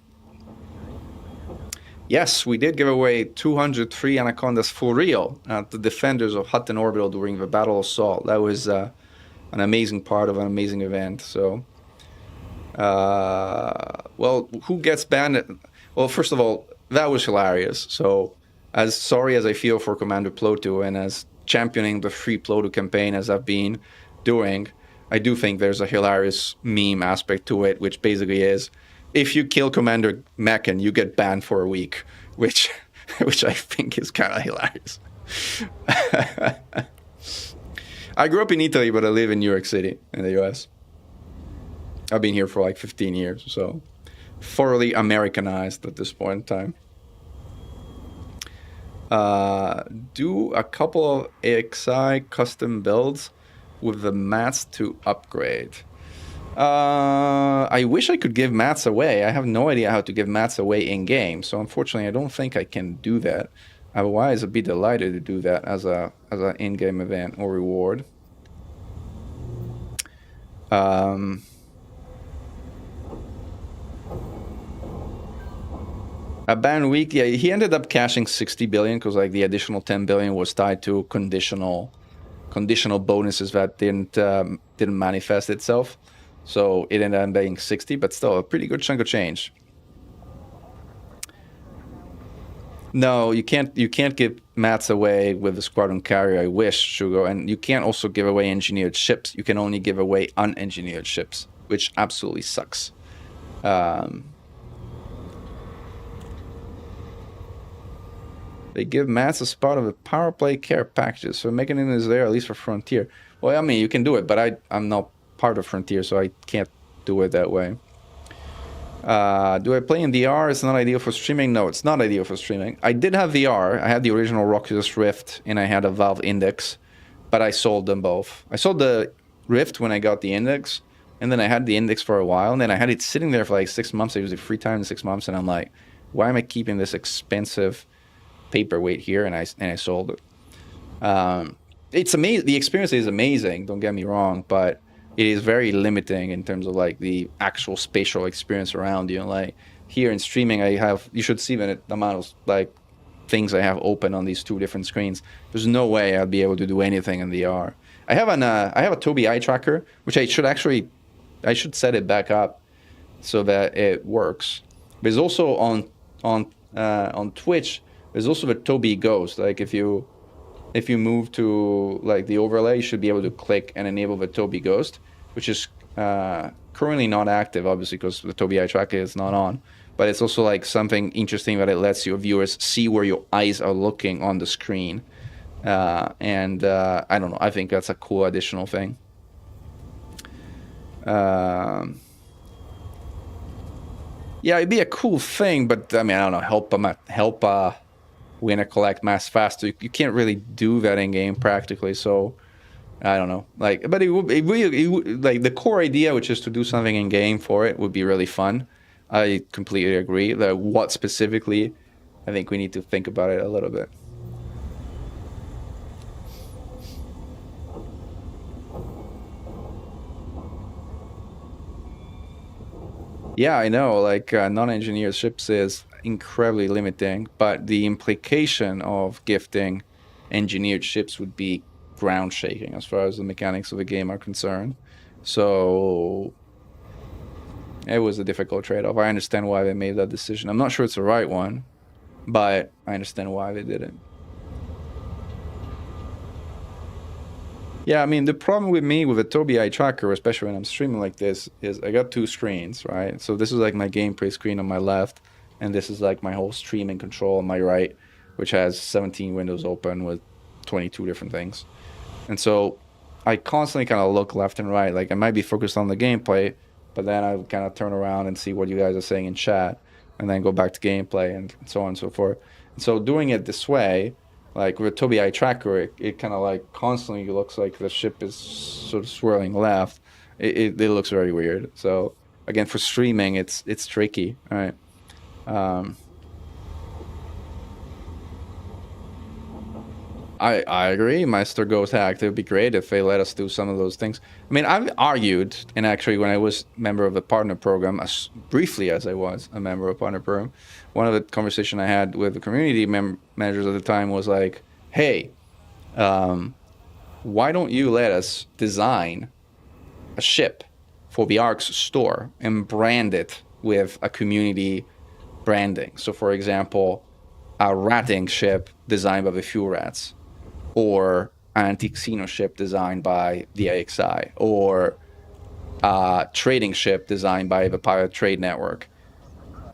Yes, we did give away 203 Anacondas for real at the Defenders of Hutton Orbital during the Battle of Salt. That was an amazing part of an amazing event. So, well, who gets banned? Well, first of all, that was hilarious. So, as sorry as I feel for Commander Plotu, and as championing the free Plotu campaign as I've been doing, I do think there's a hilarious meme aspect to it, which basically is, if you kill Commander Mechan, you get banned for a week, which I think is kind of hilarious. I grew up in Italy, but I live in New York City in the US. I've been here for like 15 years, so thoroughly Americanized at this point in time. Do a couple of AXI custom builds with the mats to upgrade. I wish I could give mats away. I have no idea how to give mats away in game, so unfortunately I don't think I can do that. Otherwise, I'd be delighted to do that as an in-game event or reward. A ban week, yeah, he ended up cashing 60 billion because like the additional 10 billion was tied to conditional bonuses that didn't manifest itself. So it ended up being 60, but still a pretty good chunk of change. No, you can't give mats away with the squadron carrier. I wish, Shugo, and you can't also give away engineered ships. You can only give away unengineered ships, which absolutely sucks. They give Mats a spot of the power play care packages, so Mechan is there at least for Frontier. Well, I mean, you can do it, but I'm not part of Frontier, so I can't do it that way. Do I play in VR? It's not ideal for streaming. No, it's not ideal for streaming. I did have VR. I had the original Oculus Rift, and I had a Valve Index, but I sold them both. I sold the Rift when I got the Index, and then I had the Index for a while, and then I had it sitting there for like 6 months. I used it free time in 6 months, and I'm like, why am I keeping this expensive paperweight here? And I sold it. It's amazing. The experience is amazing. Don't get me wrong, but it is very limiting in terms of like the actual spatial experience around you. And like here in streaming, you should see the amount of like things I have open on these two different screens. There's no way I'd be able to do anything in VR. I have a Tobii eye tracker, which I should set it back up so that it works. There's also on Twitch, there's also the Tobii Ghost. Like if you move to like the overlay, you should be able to click and enable the Tobii Ghost, which is currently not active, obviously, because the Tobii eye tracker is not on. But it's also like something interesting that it lets your viewers see where your eyes are looking on the screen. I don't know. I think that's a cool additional thing. Yeah, it'd be a cool thing, but I mean, I don't know. Help winner collect mass faster. You can't really do that in game practically. So I don't know. Like, but it would like the core idea, which is to do something in game for it, would be really fun. I completely agree. That what specifically, I think we need to think about it a little bit. Yeah, I know. Like non-engineered ships is incredibly limiting, but the implication of gifting engineered ships would be ground shaking as far as the mechanics of the game are concerned. So it was a difficult trade-off. I understand why they made that decision. I'm not sure it's the right one, but I understand why they did it. Yeah, I mean, the problem with me with a Tobii eye tracker, especially when I'm streaming like this, is I got two screens, right? So this is like my gameplay screen on my left, and this is like my whole streaming control on my right, which has 17 windows open with 22 different things. And so I constantly kind of look left and right. Like I might be focused on the gameplay, but then I kind of turn around and see what you guys are saying in chat, and then go back to gameplay and so on and so forth. And so doing it this way, like with Tobii eye tracker, it kind of like constantly looks like the ship is sort of swirling left. It looks very weird. So again, for streaming, it's tricky, right? I agree. Meister Ghost Hacked. It would be great if they let us do some of those things. I mean, I've argued, and actually, when I was a member of the partner program, as briefly as I was a member of a partner program, one of the conversation I had with the community managers at the time was like, "Hey, why don't you let us design a ship for the ARX store and brand it with a community branding? So, for example, a ratting ship designed by the Fuel Rats, or an antique Xeno ship designed by the AXI, or a trading ship designed by the Pirate Trade Network."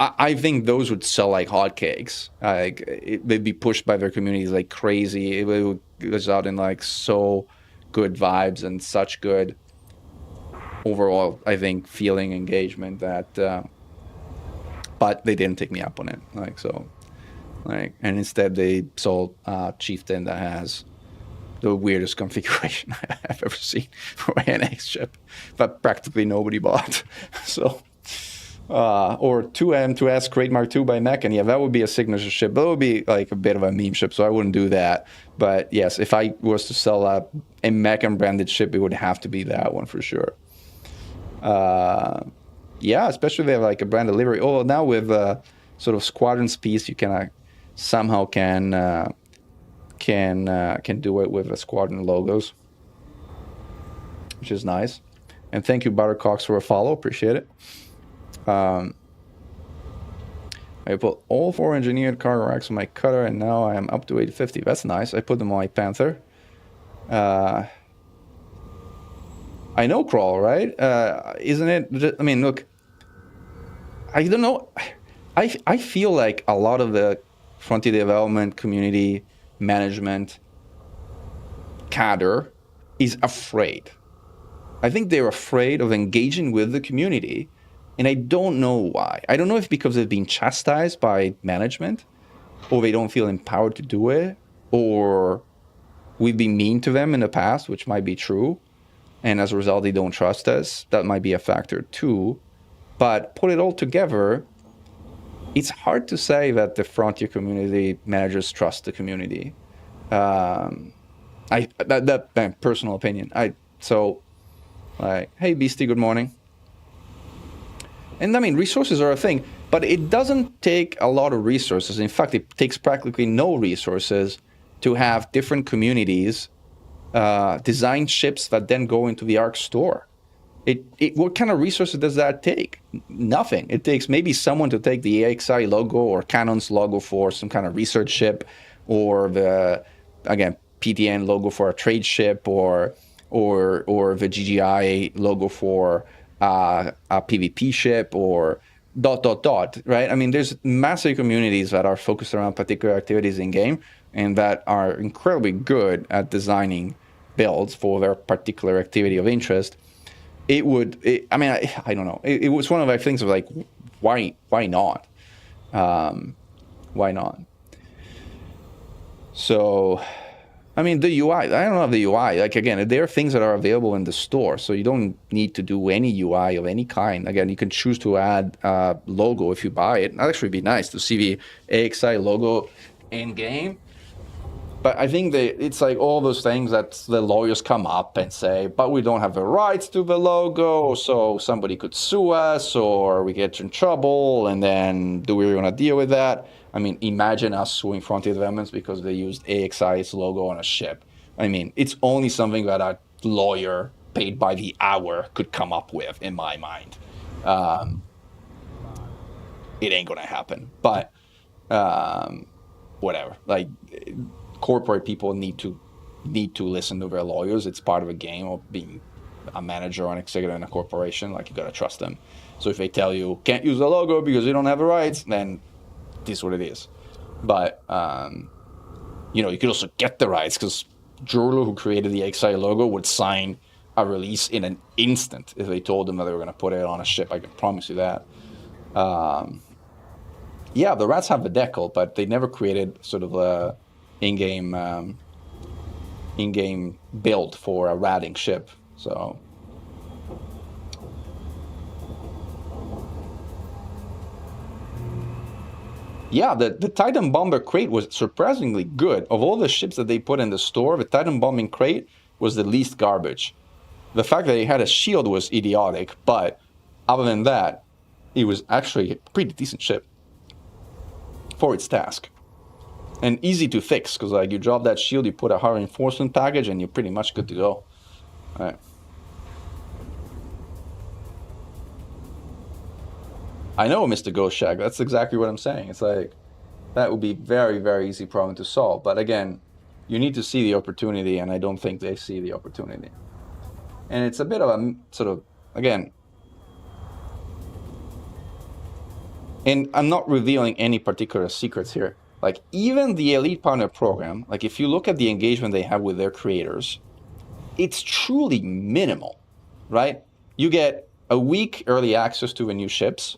I think those would sell like hotcakes. Like they'd be pushed by their communities like crazy. It would result in like so good vibes and such good overall, I think, feeling engagement that. But they didn't take me up on it. Like so. Like, and instead they sold Chieftain that has the weirdest configuration I've ever seen for an X ship that practically nobody bought. So, or 2M 2S Crate Mark II by Mechan. Yeah, that would be a signature ship. That would be like a bit of a meme ship, so I wouldn't do that. But yes, if I was to sell a Mechan branded ship, it would have to be that one for sure. Yeah, especially if they have like a branded livery. Oh, now with sort of Squadrons piece, you can somehow can do it with the Squadron logos, which is nice. And thank you, Buttercocks, for a follow. Appreciate it. I put all 4 engineered cargo racks on my cutter, and now I am up to 850. That's nice. I put them on my Panther. I know Crawl, right? Isn't it? I mean, look, I don't know. I feel like a lot of the Frontier development community management cadre is afraid. I think they're afraid of engaging with the community, and I don't know why. I don't know if because they've been chastised by management, or they don't feel empowered to do it, or we've been mean to them in the past, which might be true, and as a result, they don't trust us. That might be a factor too. But put it all together, it's hard to say that the Frontier community managers trust the community. That my personal opinion. Hey Beastie, good morning. And I mean, resources are a thing, but it doesn't take a lot of resources. In fact, it takes practically no resources to have different communities design ships that then go into the Ark store. What kind of resources does that take? Nothing. It takes maybe someone to take the AXI logo or Canon's logo for some kind of research ship, or the, again, PTN logo for a trade ship, or the GGI logo for a PvP ship, or ... right? I mean, there's massive communities that are focused around particular activities in game and that are incredibly good at designing builds for their particular activity of interest. I don't know. It was one of the things of like, why not? Why not? So, I mean, the UI, I don't have the UI. Like, again, there are things that are available in the store, so you don't need to do any UI of any kind. Again, you can choose to add a logo if you buy it. That'd actually be nice to see the AXI logo in game. But I think it's like all those things that the lawyers come up and say, but we don't have the rights to the logo, so somebody could sue us, or we get in trouble, and then do we really want to deal with that? I mean, imagine us suing Frontier Developments because they used AXI's logo on a ship. I mean, it's only something that a lawyer paid by the hour could come up with, in my mind. It ain't gonna happen, but whatever. Like, corporate people need to listen to their lawyers. It's part of a game of being a manager or an executive in a corporation. Like, you gotta trust them. So if they tell you can't use the logo because you don't have the rights, then this is what it is. But you could also get the rights, because Jurlo, who created the XI logo, would sign a release in an instant if they told them that they were going to put it on a ship. I can promise you that. Yeah, the rats have the decal, but they never created sort of a in-game build for a ratting ship. So yeah, the Titan Bomber crate was surprisingly good. Of all the ships that they put in the store, the Titan Bombing crate was the least garbage. The fact that it had a shield was idiotic, but other than that, it was actually a pretty decent ship for its task. And easy to fix, because like you drop that shield, you put a hard reinforcement package, and you're pretty much good to go. All right. I know, Mr. Ghost Shack. That's exactly what I'm saying. It's like, that would be very, very easy problem to solve. But again, you need to see the opportunity, and I don't think they see the opportunity. And it's a bit of a sort of, again, and I'm not revealing any particular secrets here. Like, even the Elite Partner Program, like if you look at the engagement they have with their creators, it's truly minimal, right? You get a week early access to the new ships,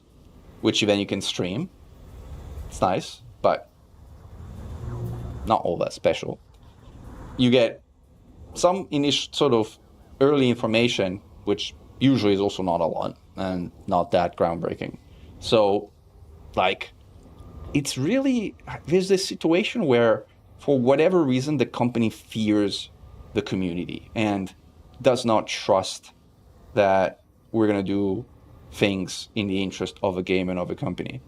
which then you can stream. It's nice, but not all that special. You get some initial sort of early information, which usually is also not a lot and not that groundbreaking. So, like, it's really, there's this situation where, for whatever reason, the company fears the community and does not trust that we're going to do things in the interest of a game and of a company.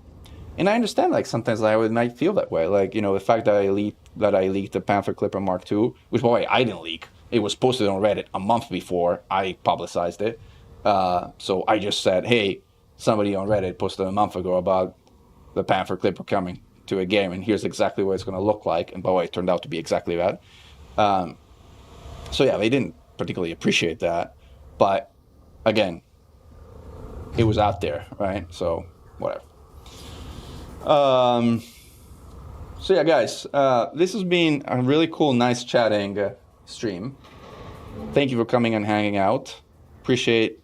And I understand, like, sometimes I might feel that way. Like, the fact that I leaked the Panther Clipper Mark II, which, by the way, I didn't leak. It was posted on Reddit a month before I publicized it. So I just said, hey, somebody on Reddit posted a month ago about the Panther Clipper coming to a game, and here's exactly what it's going to look like. And by the way, it turned out to be exactly that. So yeah, they didn't particularly appreciate that. But again, it was out there, right? So whatever. So yeah, guys, this has been a really cool, nice chatting stream. Thank you for coming and hanging out. Appreciate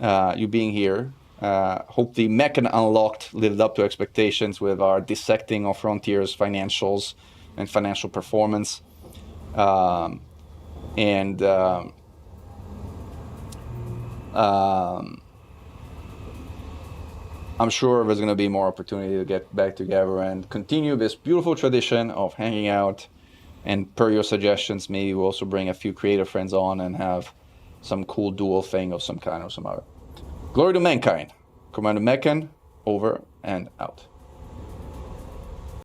you being here. Hope the Mechan Unlocked lived up to expectations with our dissecting of Frontier's financials and financial performance. And I'm sure there's going to be more opportunity to get back together and continue this beautiful tradition of hanging out. And per your suggestions, maybe we'll also bring a few creative friends on and have some cool dual thing of some kind or some other. Glory to mankind. Commander Mechan, over and out.